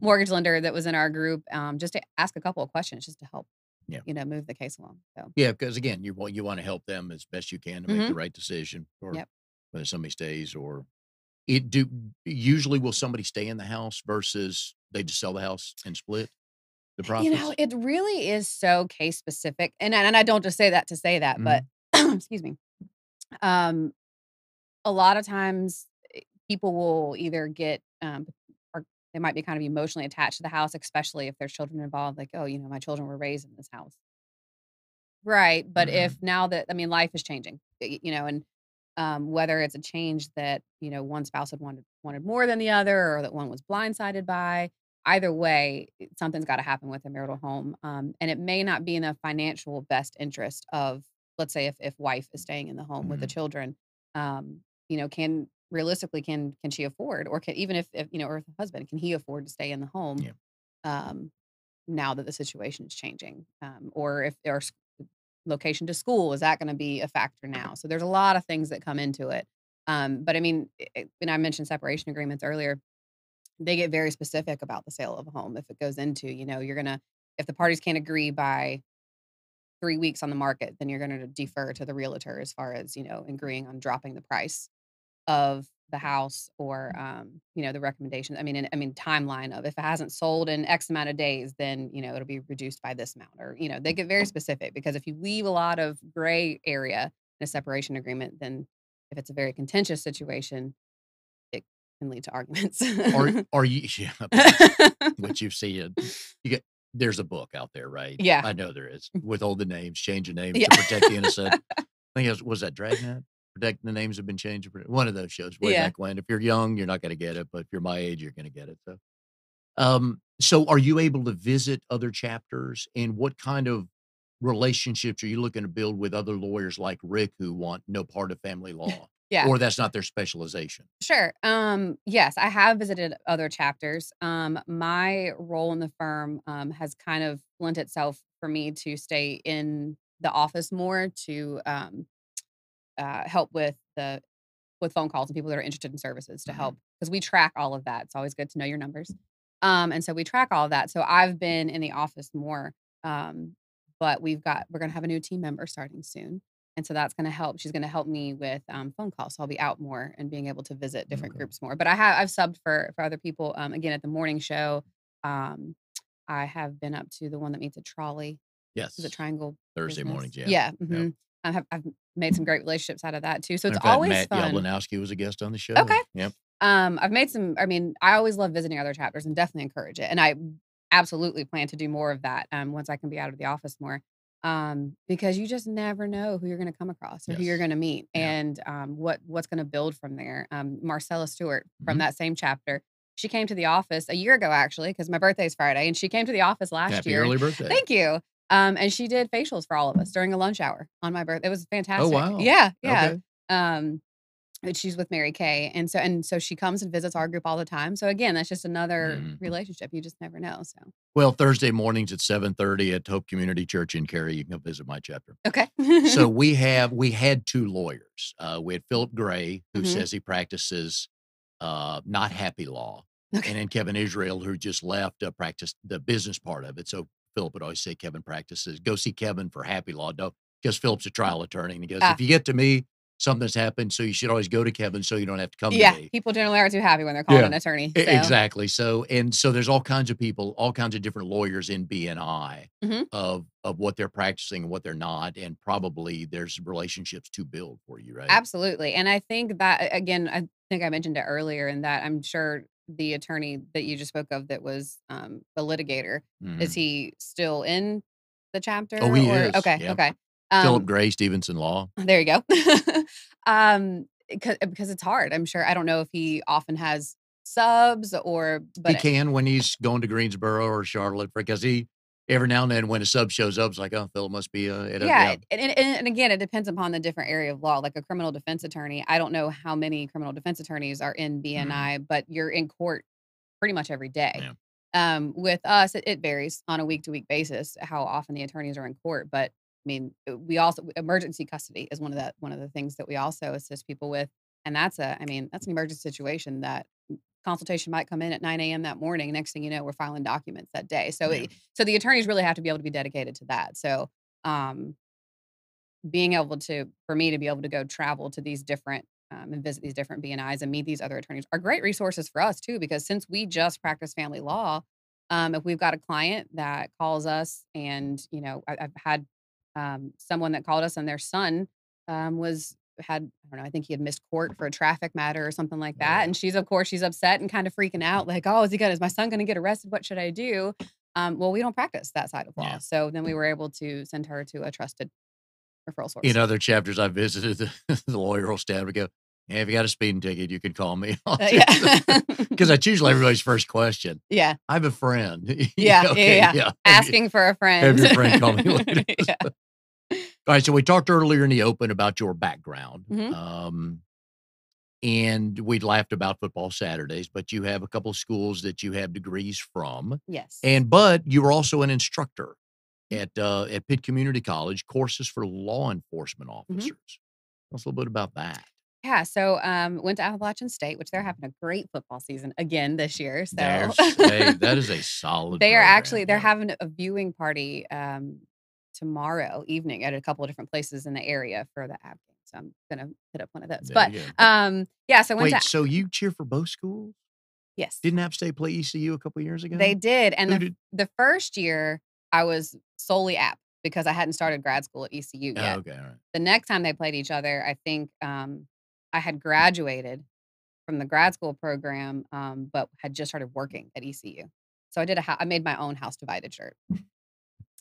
mortgage lender that was in our group, just to ask a couple of questions just to help, Yeah. move the case along. So, Yeah, because again, you wanna help them as best you can to make the mhm, right decision or yep. whether somebody stays or it do usually will somebody stay in the house versus they just sell the house and split the profits? It really is so case specific, and I don't just say that to say that, but Mhm. excuse me. Um, a lot of times, people will either get, or they might be kind of emotionally attached to the house, especially if there's children involved. Like, oh, my children were raised in this house. Right, but if Mhm. now that I mean, life is changing, and, whether it's a change that, one spouse had wanted more than the other or that one was blindsided by, either way, something's gotta happen with the marital home, and it may not be in the financial best interest of let's say if wife is staying in the home with the Mhm. children, can realistically, can she afford or can even if, or if the husband, can he afford to stay in the home, Yeah. um, now that the situation is changing? Or if there's location to school, is that gonna be a factor now? So there's a lot of things that come into it. But I mean, and I mentioned separation agreements earlier, they get very specific about the sale of a home. If it goes into, if the parties can't agree by 3 weeks on the market, then you're gonna defer to the realtor as far as, agreeing on dropping the price of the house or, the recommendation. I mean, timeline of if it hasn't sold in X amount of days, then, it'll be reduced by this amount or, they get very specific because if you leave a lot of gray area in a separation agreement, then if it's a very contentious situation, it can lead to arguments. Are you yeah, which you've seen you get there's a book out there, right? Yeah. I know there is. Withhold the names, change the names Yeah. to protect the innocent. I think it was that Dragnet? Protecting the names have been changed to one of those shows way Yeah. back when. If you're young, you're not gonna get it, but if you're my age, you're gonna get it, so so are you able to visit other chapters, and what kind of relationships are you looking to build with other lawyers like Rick who want no part of family law, Yeah. or that's not their specialization? Sure. Yes, I have visited other chapters. My role in the firm has kind of lent itself for me to stay in the office more to help with phone calls and people that are interested in services to help Mhm. because we track all of that. It's always good to know your numbers. And so we track all of that. So I've been in the office more, but we're going to have a new team member starting soon. And so that's going to help. She's going to help me with phone calls. So I'll be out more and being able to visit different Okay. groups more. But I've subbed for other people. Again, at the morning show, um, I have been up to the one that meets at Trolley. Is it Yes. Triangle Thursday Business? mornings, yeah. Yeah. Yep. I've made some great relationships out of that too. So And it's in fact, always Matt fun. Yablonowski was a guest on the show. Okay. Yep. I've made some. I mean, I always love visiting other chapters and definitely encourage it. And I absolutely plan to do more of that once I can be out of the office more. Because you just never know who you're going to come across or who you're Yes. going to meet, Yeah. and what's going to build from there. Marcella Stewart from Mhm. that same chapter. She came to the office a year ago, actually, because my birthday's Friday, and she came to the office last Happy year. early birthday. Thank you. And she did facials for all of us during a lunch hour on my birthday. It was Oh, fantastic. wow. Yeah, yeah. Okay. Um, and she's with Mary Kay, and so she comes and visits our group all the time. So again, that's just another Mhm. relationship. You just never know. So Well, Thursday mornings at 7:30 at Hope Community Church in Cary. You can go visit my chapter. okay. So we had 2 lawyers. We had Philip Gray, who Mhm. says he practices, not happy law, and Okay. then Kevin Israel, who just left, practiced the business part of it. So Philip would always say Kevin practices. Go see Kevin for happy law. Don't, because Philip's a trial attorney, and he goes, Ah, "If you get to me, something's happened, so you should always go to Kevin so you don't have to come to yeah. me." People generally aren't too happy when they're calling Yeah, an attorney. So exactly. So, and so there's all kinds of people, all kinds of different lawyers in BNI mhm. of what they're practicing and what they're not, and probably there's relationships to build for you, right? Absolutely. And I think that again, I think I mentioned it earlier, in that I'm sure the attorney that you just spoke of that was the litigator, is Mhm. he still in the Oh, chapter he or is. okay, Yeah. okay. Philip Um Gray, Stevenson Law. there you go. Because it's hard. I'm sure I don't know if he often has subs or He but can when he's going to Greensboro or Charlotte, because he every now and then when a sub shows up, it's like, oh, Philip must be at a, yeah, yeah. and again, it depends upon the different area of law. Like a criminal defense attorney, I don't know how many criminal defense attorneys are in Mhm. BNI, but you're in court pretty much every day. Yeah. With us, it varies on a week to week basis how often the attorneys are in court. But I mean, we also emergency custody is one of the things that we also assist people with, and that's an emergency situation that consultation might come in at 9 a.m. that morning. Next thing you know, we're filing documents that day. Yeah. So the attorneys really have to be able to be dedicated to that. So um, being able to for me to be able to go travel to these different and visit these different BNIs and meet these other attorneys are great resources for us too, because since we just practice family law, if we've got a client that calls us and I've had someone that called us and their son was had I don't know, I think he had missed court for a traffic matter or something like Oh, that, yeah. and she's of course she's upset and kind of freaking out like, oh, is my son going to get arrested, what should I do? Well, we don't practice that side of law, Yeah. so then we were able to send her to a trusted referral In source. other chapters I visited, the lawyer will stand and go, "Yeah, if you got a speeding ticket, you can call me." I'll do Yeah. because that's usually everybody's first question. Yeah. I have a friend. Yeah, Yeah, yeah, okay, yeah. yeah. Asking for a Have friend. your friend call me later. Yeah. All right, so we talked earlier in the open about your background, Mhm. and we laughed about football Saturdays, but you have a couple of schools that you have degrees from, Yes. but you were also an instructor Mhm. at Pitt Community College, courses for law enforcement Mhm. officers. Tell us a little bit about that. Yeah, so, went to Appalachian State, which they're having a great football season again this year, so That is a solid they're program, yeah. having a viewing party, tomorrow evening at a couple of different places in the area for the App game, so I'm gonna hit up one of those, There but, you go. yeah, so I went to Wait, so you cheer for both schools? yes. Didn't App State play ECU a couple years They ago? did, and Who did the first year, I was solely App because I hadn't started grad school at ECU Oh, yet. okay, alright. The next time they played each other, I think, I had graduated from the grad school program, but had just started working at ECU. So I made my own house divided shirt.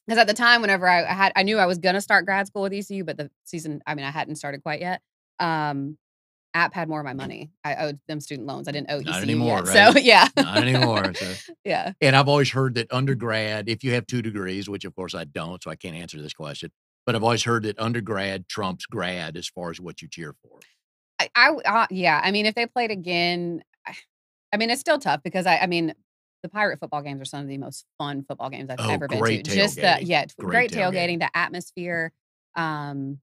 Because at the time, whenever I knew I was gonna start grad school with ECU, but the season, I mean, I hadn't started quite yet. Um, App had more of my money. I owed them student loans. I didn't owe Not ECU anymore, yet. So, right? yeah. Not anymore, so Yeah. and I've always heard that undergrad, if you have 2 degrees, which of course I don't, so I can't answer this question, but I've always heard that undergrad trumps grad as far as what you cheer for. Yeah, I mean, if they played again, I mean, it's still tough because I mean, the Pirate football games are some of the most fun football games I've Oh, ever been to. great Just the tailgating. yeah, Great great tailgating, tailgating. the atmosphere, um,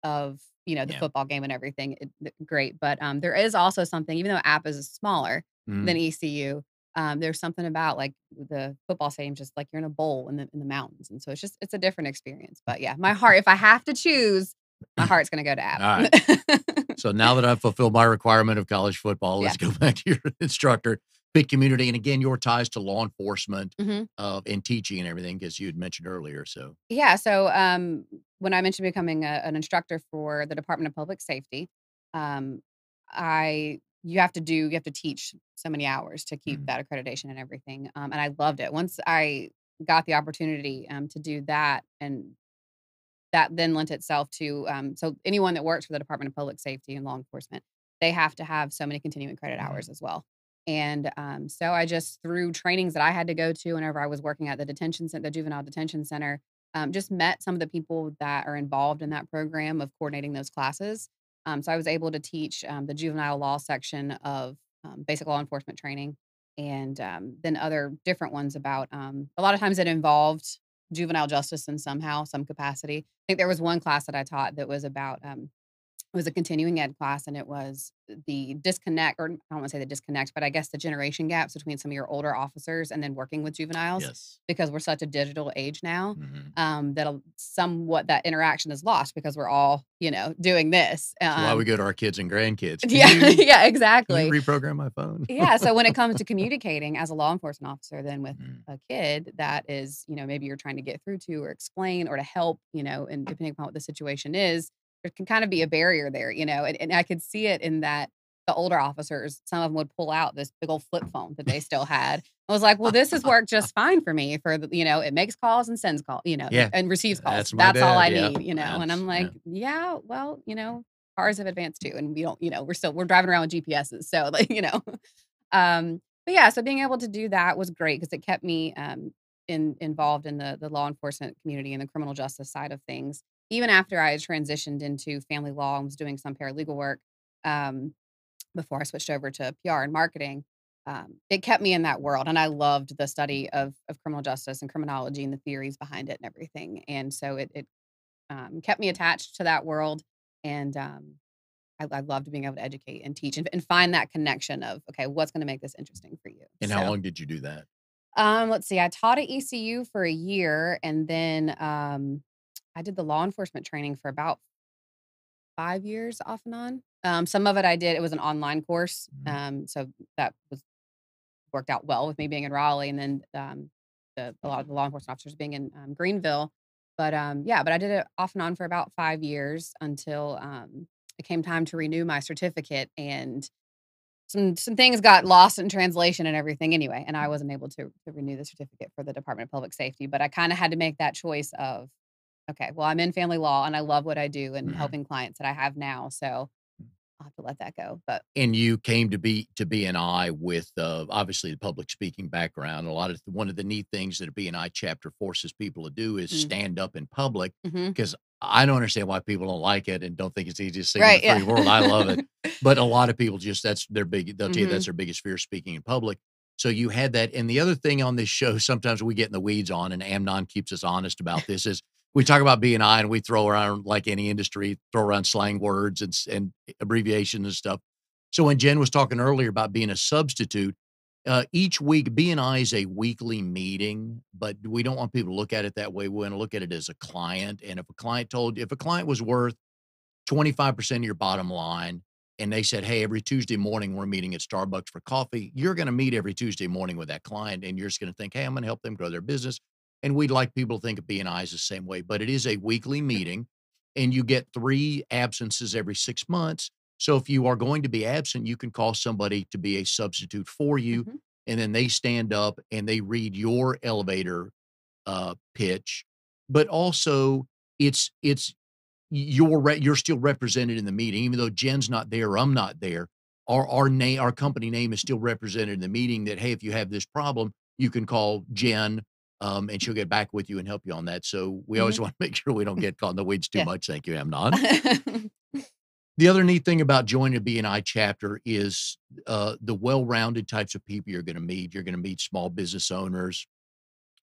of, the Yeah. football game and everything, great, but, there is also something even though App is smaller than Mhm. ECU, There's something about like the football stadium, just like you're in a bowl in the mountains, and so it's a different experience. But yeah, my heart, if I have to choose, my heart's gonna go to All right. app. So now that I've fulfilled my requirement of college football, Yeah. let's go back to your instructor, big community. And again, your ties to law enforcement Mhm. and teaching and everything, as you had mentioned earlier. So, Yeah, so, when I mentioned becoming an instructor for the Department of Public Safety, um, I you have to teach so many hours to keep mm, that accreditation and everything, and I loved it. Once I got the opportunity, to do that, and that then lent itself to, so anyone that works for the Department of Public Safety and law enforcement, they have to have so many continuing credit hours mm, as well. And so I just through trainings that I had to go to whenever I was working at the detention center, the juvenile detention center, just met some of the people that are involved in that program of coordinating those classes. So I was able to teach the juvenile law section of basic law enforcement training, and then other different ones about a lot of times it involved juvenile justice in somehow, some capacity. I think there was one class that I taught that was about, it was a continuing ed class, and it was the disconnect, or I don't wanna say the disconnect, but I guess the generation gaps between some of your older officers and then working with juveniles, yes. because we're such a digital age now, Hmm. that'll somewhat that interaction is lost because we're all, doing this. So why we go to our kids and grandkids? Yeah, yeah, Can you exactly. reprogram my phone? Yeah, so when it comes to communicating as a law enforcement officer then with Mm, a kid that is, maybe you're trying to get through to or explain or to help, and depending upon what the situation is, there can kind of be a barrier there, and I could see it in that the older officers, some of them would pull out this big old flip phone that they still had. I was like, "Well, this has worked just fine for me for the, it makes calls and sends call, yeah, and receives calls. that's my That's all dad. I Yeah, need," and I'm yeah. like, "Yeah, well, cars have advanced too, and we don't, we're driving around with GPSs, so like, but yeah, so being able to do that was great because it kept me involved in the law enforcement community and the criminal justice side of things. Even after I had transitioned into family law and was doing some paralegal work, um, before I switched over to PR and marketing, it kept me in that world, and I loved the study of criminal justice and criminology and the theories behind it and everything. And so it kept me attached to that world, and I loved being able to educate and teach and find that connection of, okay, what's gonna make this interesting for you? And how So, long did you do that? let's see, I taught at ECU for a year, and then, I did the law enforcement training for about 5 years off and on. Some of it was an online course, Mm, so that was worked out well with me being in Raleigh, and then, a lot of the law enforcement officers being in, Greenville. But, yeah, but I did it off and on for about 5 years until, it came time to renew my certificate, and some things got lost in translation and everything anyway, and I wasn't able to renew the certificate for the Department of Public Safety, but I kinda had to make that choice of, "Okay, well, I'm in family law, and I love what I do and mhm. helping clients that I have now, so I'll have to let that go." But And you came to BNI with, obviously, the public speaking background. A lot of one of the neat things that a BNI chapter forces people to do is mm, stand up in public. mhm. Because I don't understand why people don't like it and don't think it's the easiest thing in the Right, free yeah. world. I love it. But a lot of people just that's their big they'll tell you that's Mhm, their biggest fear, speaking in public. So you had that. And the other thing on this show, sometimes we get in the weeds on, and Amnon keeps us honest about this, is we talk about BNI and we throw around, like any industry, throw around slang words and abbreviations and stuff. So when Jen was talking earlier about being a substitute, each week BNI is a weekly meeting, but we don't want people to look at it that way. We want to look at it as a client. And if a client was worth 25% of your bottom line, and they said, "Hey, every Tuesday morning we're meeting at Starbucks for coffee," you're going to meet every Tuesday morning with that client, and you're just going to think, "Hey, I'm going to help them grow their business." And we'd like people to think of BNI as the same way, but it is a weekly meeting, and you get 3 absences every 6 months. So if you are going to be absent, you can call somebody to be a substitute for you, mhm, and then they stand up and they read your elevator pitch. But also, it's you're still represented in the meeting, even though Jen's not there or I'm not there. Our company name is still represented in the meeting. That, hey, if you have this problem, you can call Jen, and she'll get back with you and help you on that. So we always mhm, want to make sure we don't get caught in the weeds too yeah. much. Thank you, Amnon. The other neat thing about joining a BNI chapter is the well-rounded types of people you're going to meet. You're going to meet small business owners,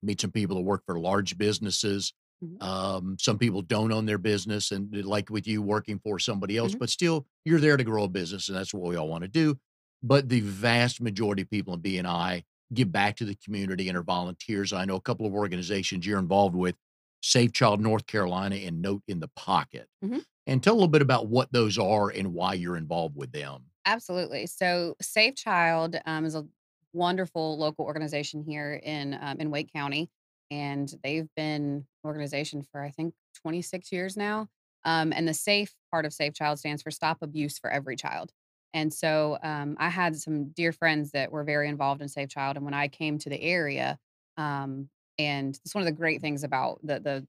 meet some people that work for large businesses. Mhm, Some people don't own their business, and like with you working for somebody else, mhm, but still you're there to grow a business, and that's what we all want to do. But the vast majority of people in BNI give back to the community and are volunteers. I know a couple of organizations you're involved with, Safe Child North Carolina and Note in the Pocket. Mhm. And tell a little bit about what those are and why you're involved with them. Absolutely. So, Safe Child is a wonderful local organization here in Wake County, and they've been an organization for I think 26 years now. And the Safe part of Safe Child stands for Stop Abuse for Every Child. And so, I had some dear friends that were very involved in Safe Child, and when I came to the area, um, and it's one of the great things about the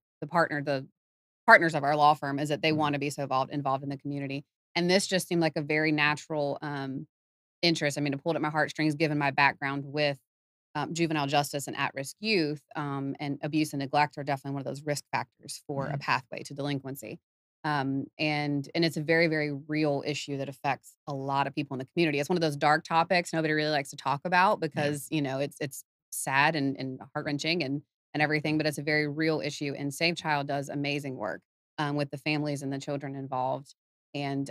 partners of our law firm is that they Mhm. want to be so involved in the community. And this just seemed like a very natural interest. I mean, it pulled at my heartstrings given my background with juvenile justice and at-risk youth, and abuse and neglect are definitely one of those risk factors for a Mhm. pathway to delinquency. And it's a very, very real issue that affects a lot of people in the community. It's one of those dark topics nobody really likes to talk about Yeah. because it's sad and heart-wrenching and everything, but it's a very real issue. And Save Child does amazing work with the families and the children involved. And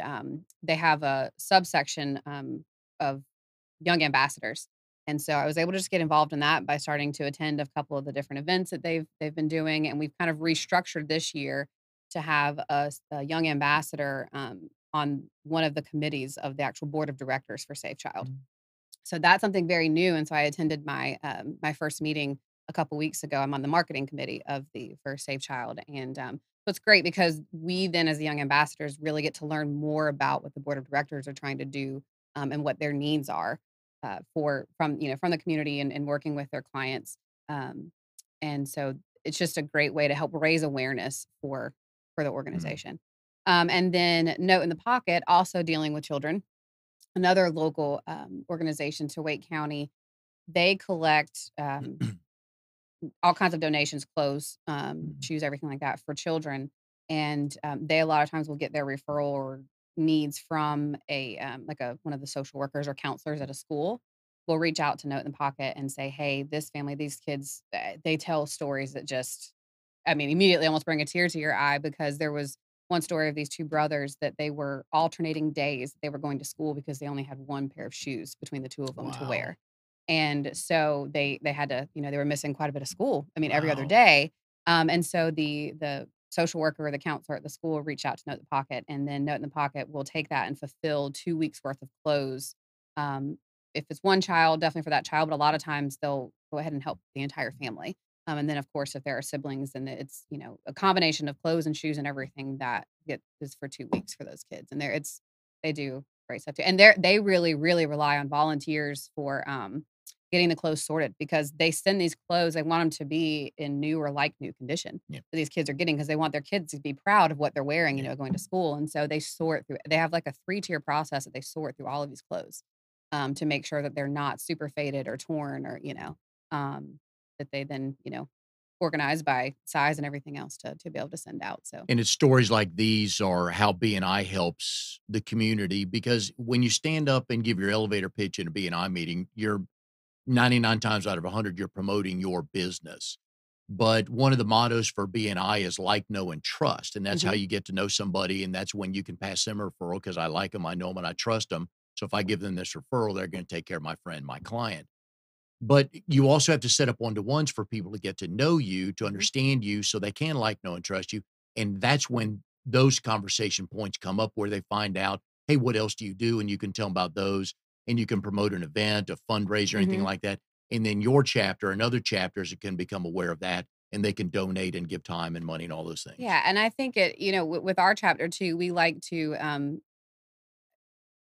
they have a subsection of young ambassadors. And so I was able to just get involved in that by starting to attend a couple of the different events that they've been doing, and we've kind of restructured this year to have a young ambassador on one of the committees of the actual board of directors for Safe Child. Mhm. So that's something very new, and so I attended my first meeting a couple weeks ago. I'm on the marketing committee of the for Safe Child, and so it's great because we then, as the young ambassadors, really get to learn more about what the board of directors are trying to do, and what their needs are for from the community and working with their clients. Um, and so it's just a great way to help raise awareness for the Mhm. organization. And then Note in the Pocket, also dealing with children, another local organization to Wake County. They collect all kinds of donations, clothes, Mhm. shoes, everything like that for children. And they a lot of times will get their referral or needs from a like a one of the social workers or counselors at a school. Will reach out to Note in the Pocket and say, "Hey, this family, these kids, they tell stories that just, I mean, immediately almost bring a tear to your eye because there was one story of these two brothers that they were alternating days they were going to school because they only had one pair of shoes between the two of them to Wow. wear." And so they had to, they were missing quite a bit of school. I mean, every other Wow. day. And so the social worker or the counselor at the school reached out to Note in the Pocket, and then Note in the Pocket will take that and fulfill 2 weeks worth of clothes. Um, if it's one child, definitely for that child, but a lot of times they'll go ahead and help the entire family. And then, of course, if there are siblings, then it's a combination of clothes and shoes and everything that is for 2 weeks for those kids. And they do great stuff too, and they really really rely on volunteers for getting the clothes sorted because they send these clothes. They want them to be in new or like new condition Yeah. that these kids are getting because they want their kids to be proud of what they're wearing, Yeah. going to school. And so they sort through. They have like a 3-tier process that they sort through all of these clothes to make sure that they're not super faded or torn or that they then organize by size and everything else to be able to send out. So. And it's stories like these are how BNI helps the community because when you stand up and give your elevator pitch in a BNI meeting, you're 99 times out of 100, you're promoting your business. But one of the mottos for BNI is like, know, and trust. And that's how Mhm. you get to know somebody. And that's when you can pass them a referral because I like them, I know them, and I trust them. So if I give them this referral, they're going to take care of my friend, my client. But you also have to set up one-to-ones for people to get to know you, to Mhm. understand you so they can like, know, and trust you. And that's when those conversation points come up where they find out, "Hey, what else do you do?" And you can tell them about those, and you can promote an event, a fundraiser, anything Mhm. like that. And then your chapter and other chapters can become aware of that, and they can donate and give time and money and all those things. Yeah, and I think with our chapter too, we like to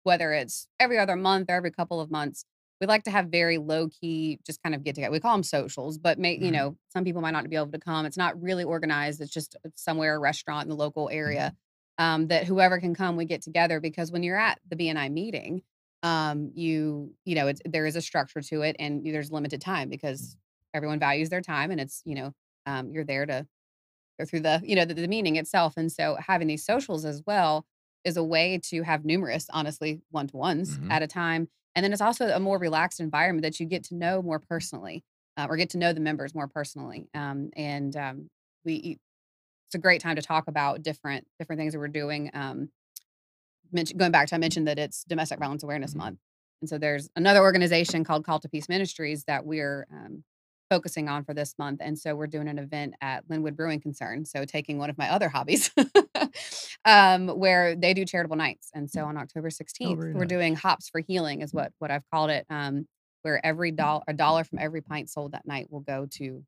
whether it's every other month or every couple of months, we like to have very low key, just kind of get together. We call them socials, but Mhm, some people might not be able to come. It's not really organized. It's just somewhere, a restaurant in the local area, mhm, that whoever can come, we get together because when you're at the BNI meeting, there is a structure to it and there's limited time because mhm, everyone values their time and you're there to go through the meaning itself. And so having these socials as well is a way to have numerous, honestly, one-to-ones mhm. at a time. And then it's also a more relaxed environment that you get to know more personally, or get to know the members more personally. And we It's a great time to talk about different things that we're doing. Going back to I mentioned that it's Domestic Violence Awareness Mhm. Month. And so there's another organization called Call to Peace Ministries that we're focusing on for this month. And so we're doing an event at Linwood Brewing Concern. So taking one of my other hobbies, where they do charitable nights. And so on October Oh, 16th, very we're nice. doing Hops for Healing is what I've called it. Where a dollar from every pint sold that night will go to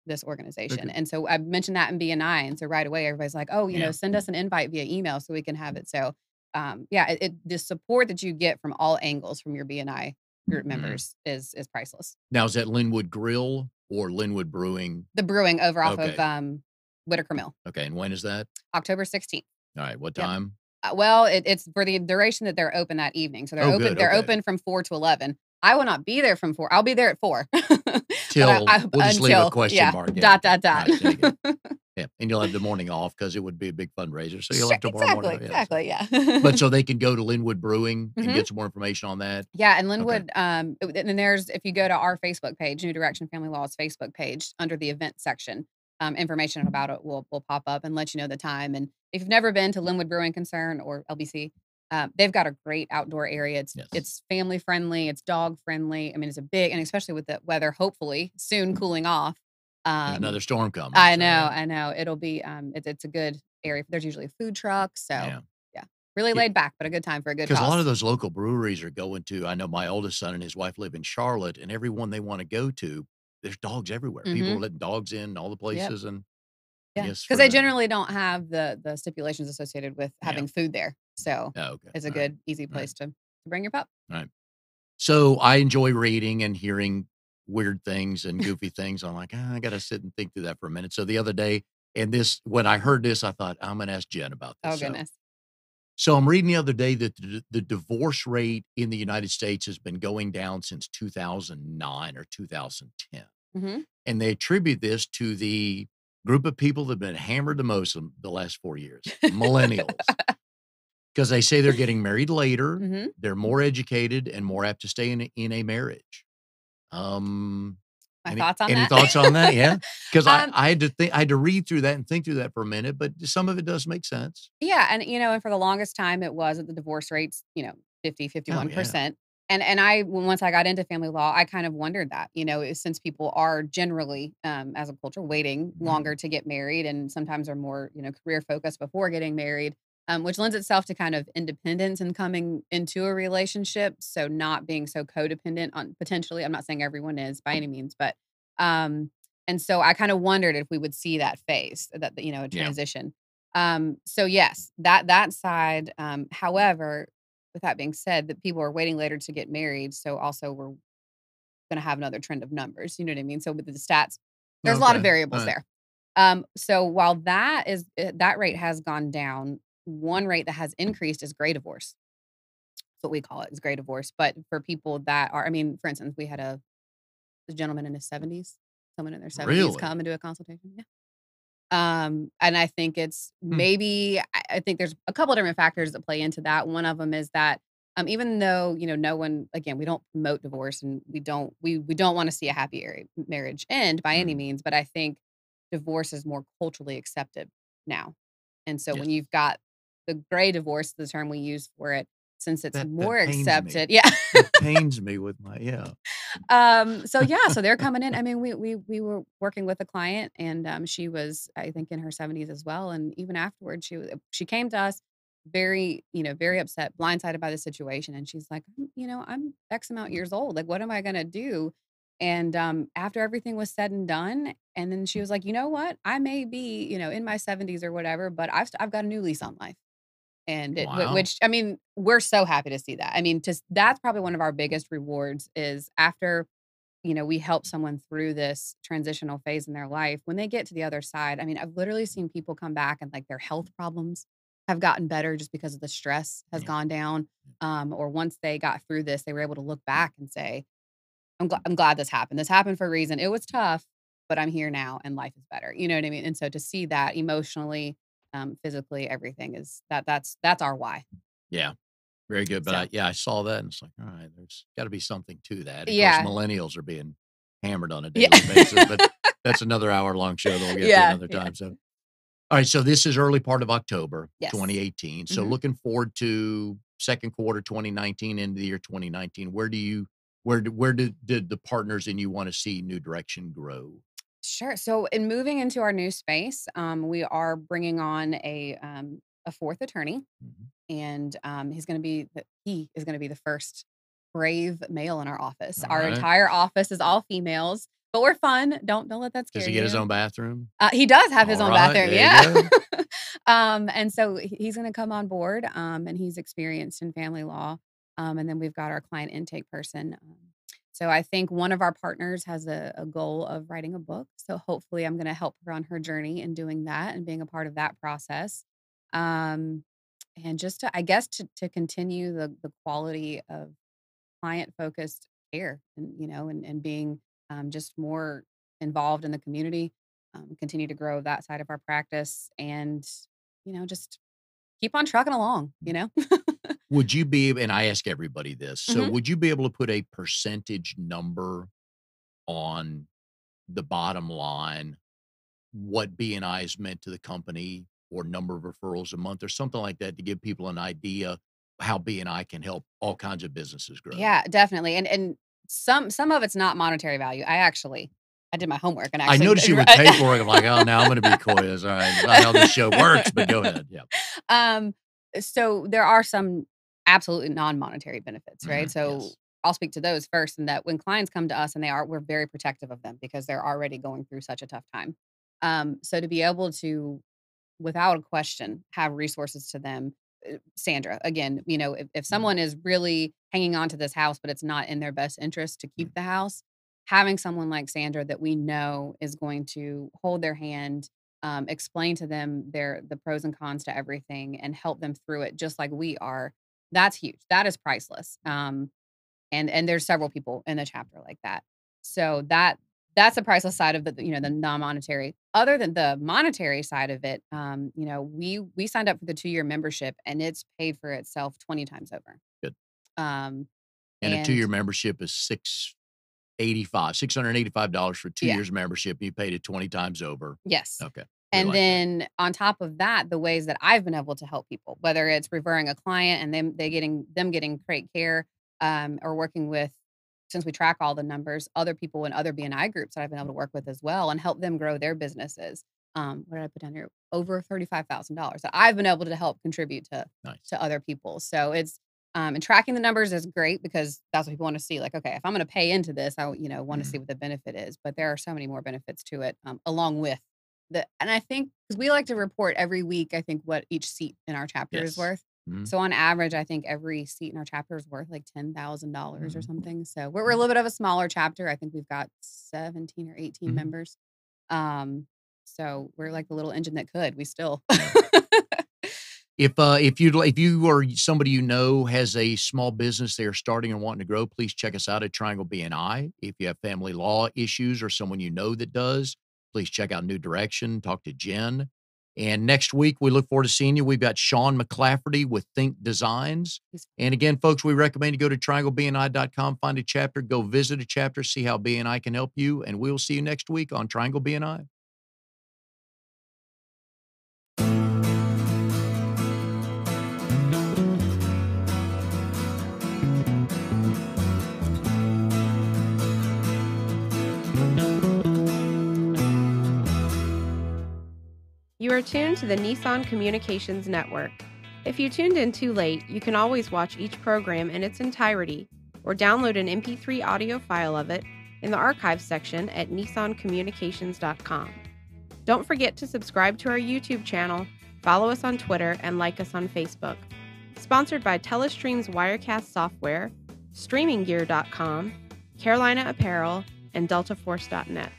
this organization. Okay. And so I mentioned that in BNI. And so right away, everybody's like, oh, Yeah. send us an invite via email so we can have it. So the support that you get from all angles from your BNI group Mhm. members is priceless. Now, is that Linwood Grill or Linwood Brewing? The brewing over off of Okay. Whitaker Mill, Okay, and when is that? October 16th. All right, what Yep. time? Well, it's for the duration that they're open that evening. So Oh, good, they're okay. open from 4 to 11. I will not be there from 4. I'll be there at 4. Till we'll just leave a Until, question yeah, mark. Yeah, okay. All dot. right, there you go. Yeah, and you'll have the morning off because it would be a big fundraiser, so you'll Sure, have tomorrow morning off. Yeah, so exactly, yeah. but so they can go to Linwood Brewing and Mhm. get some more information on that? Yeah, and Okay. Linwood, and then there's if you go to our Facebook page, New Direction Family Law's Facebook page, under the event section, information about it will pop up and let you know the time. And if you've never been to Linwood Brewing Concern or LBC, they've got a great outdoor area. It's Yes. family friendly, it's dog friendly. I mean, it's a big, and especially with the weather, hopefully soon cooling off. There's another storm coming, I so know, yeah. I know. It'll be it's a good area. There's usually a food truck, so Yeah. yeah, really laid back, but a good time for a good Because a lot of cause. those local breweries are going to I know my oldest son and his wife live in Charlotte, and everyone they wanna go to, there's dogs everywhere. People are Mhm. letting dogs in all the Yep. places, and I Yeah, guess because for they the generally don't have the stipulations associated with yeah. having food there. So Oh, okay. it's a All right. good, easy All right. place to bring your pup. All right. So I enjoy reading and hearing weird things and goofy things. I'm like, "Ah, I gotta sit and think through that for a minute." So the other day, and this when I heard this, I thought, I'm gonna ask Jen about this. Oh, goodness. So I'm reading the other day that the divorce rate in the United States has been going down since 2009 or 2010. Mhm. And they attribute this to the group of people that have been hammered the most in the last 4 years, millennials. Because they say they're getting married later, Mhm. they're more educated and more apt to stay in a marriage. Um, My any thoughts on any that? thoughts on that? Yeah, because Um, I had to read through that and think through that for a minute, but some of it does make sense. yeah, and, and for the longest time, it was at the divorce rates, 50, Oh, yeah. 51%. Once I got into family law, I kind of wondered that, since people are generally, as a culture, waiting Mhm. longer to get married and sometimes are more, career focused before getting married, which lends itself to kind of independence and coming into a relationship. So not being so codependent on potentially, I'm not saying everyone is by any means, but, um, and so I kind of wondered if we would see that phase, a Yeah. transition. So yes, that side. However, with that being said, that people are waiting later to get married. So also we're going to have another trend of numbers. You know what I mean? So with the stats, there's a lot of Okay. variables Alright. there. So while that rate has gone down, one rate that has increased is gray divorce. That's what we call it, is gray divorce. But for people that are, I mean, for instance, we had a gentleman in his 70s, someone in their 70s Really? come and do a consultation. Yeah. And I think it's Hmm. maybe I think there's a couple of different factors that play into that. One of them is that even though, no one, again, we don't promote divorce, and we don't want to see a happy marriage end by any Mm. means, but I think divorce is more culturally accepted now. And so when Yes. you've got the gray divorce, the term we use for it, since it's That more pains me. accepted. Yeah. That pains me with my yeah. So yeah, so they're coming in. I mean, we were working with a client, and she was, I think, in her 70s as well. And even afterwards, she came to us very, very upset, blindsided by the situation. And she's like, I'm X amount years old. Like, what am I gonna do? And after everything was said and done, and then she was like, you know what? I may be, in my 70s or whatever, but I've got a new lease on life. And Wow. which, I mean, we're so happy to see that. I mean, that's probably one of our biggest rewards is after, we help someone through this transitional phase in their life. When they get to the other side, I mean, I've literally seen people come back and like their health problems have gotten better just because of the stress has Yeah. gone down. Or once they got through this, they were able to look back and say, I'm glad this happened. This happened for a reason. It was tough, but I'm here now and life is better. You know what I mean? And so to see that emotionally, physically, everything that's our why. Yeah. Very good, but So I saw that and it's like, all right, there's gotta be something to that. Of course, yeah. millennials are being hammered on a Yeah. daily basis, but that's another hour-long show that we'll get to Yeah. another Yeah. time, so all right, so this is early part of October Yes. 2018, so Mhm. looking forward to second quarter 2019 into the year 2019, did the partners and you want to see New Direction grow? Sure. So in moving into our new space, we are bringing on a fourth attorney, Mhm. and he is going to be the first brave male in our office. All Our right. entire office is all females, but we're fun. Don't let that Does scare he get his you. own bathroom? He does have his All own right, bathroom, there you yeah. go. And so he's gonna come on board, and he's experienced in family law. And then we've got our client intake person. So I think one of our partners has a goal of writing a book. So hopefully I'm gonna help her on her journey in doing that and being a part of that process. Um, and just to, I guess, to continue the quality of client-focused care and, and being, just more involved in the community, continue to grow that side of our practice and, just keep on trucking along, you know? Would you be and I ask everybody this, so Mhm. would you be able to put a percentage number on the bottom line, what BNI has meant to the company or number of referrals a month or something like that to give people an idea how BNI can help all kinds of businesses grow? Yeah, definitely, and some of it's not monetary value. I did my homework and I actually noticed you with paperwork. I'm like, "Oh, now I'm gonna be quiz. All right, not how this show works, but go ahead." Yeah. Um, so there are some absolutely non-monetary benefits, right? Mhm. So Yes. I'll speak to those first, and that when clients come to us and we're very protective of them because they're already going through such a tough time. So to be able to, without a question, have resources to them. Sandra, again, if Mhm. someone is really hanging on to this house, but it's not in their best interest to Mhm. keep the house, having someone like Sandra that we know is going to hold their hand, explain to them the pros and cons to everything, and help them through it, just like we are. That's huge. That is priceless. And there's several people in the chapter like that. So that's the priceless side of the non-monetary. Other than the monetary side of it, we signed up for the 2-year membership and it's paid for itself 20 times over. Good. Um, And a and 2-year membership is $685 for 2 yeah, years membership. You paid it 20 times over. yes. Okay. We And like that. then on top of that, the ways that I've been able to help people, whether it's referring a client and them getting great care, or working with, since we track all the numbers, other people in other BNI groups that I've been able to work with as well and help them grow their businesses. What did I put down here? Over $35,000 that I've been able to help contribute to Nice. to other people. So it's and tracking the numbers is great because that's what people want to see. Like, okay, if I'm going to pay into this, I want to see Mhm. what the benefit is. But there are so many more benefits to it, along with and I think because we like to report every week, I think what each seat in our chapter is Yes. worth. Mhm. So on average, I think every seat in our chapter is worth like $10,000 or Mhm. something. So we're a little bit of a smaller chapter. I think we've got 17 or 18 Mhm. members. Um, so we're like the little engine that could. We still. Yeah. If you or somebody you know has a small business they are starting and wanting to grow, please check us out at Triangle BNI. If you have family law issues or someone you know that does, please check out New Direction, talk to Jen. And next week, we look forward to seeing you. We've got Sean McClafferty with Think Designs. And again, folks, we recommend you go to trianglebni.com, find a chapter, go visit a chapter, see how BNI can help you. And we'll see you next week on Triangle BNI. You are tuned to the Nissan Communications Network. If you tuned in too late, you can always watch each program in its entirety or download an MP3 audio file of it in the archives section at nissancommunications.com. Don't forget to subscribe to our YouTube channel, follow us on Twitter, and like us on Facebook. Sponsored by Telestream's Wirecast software, StreamingGear.com, Carolina Apparel, and DeltaForce.net.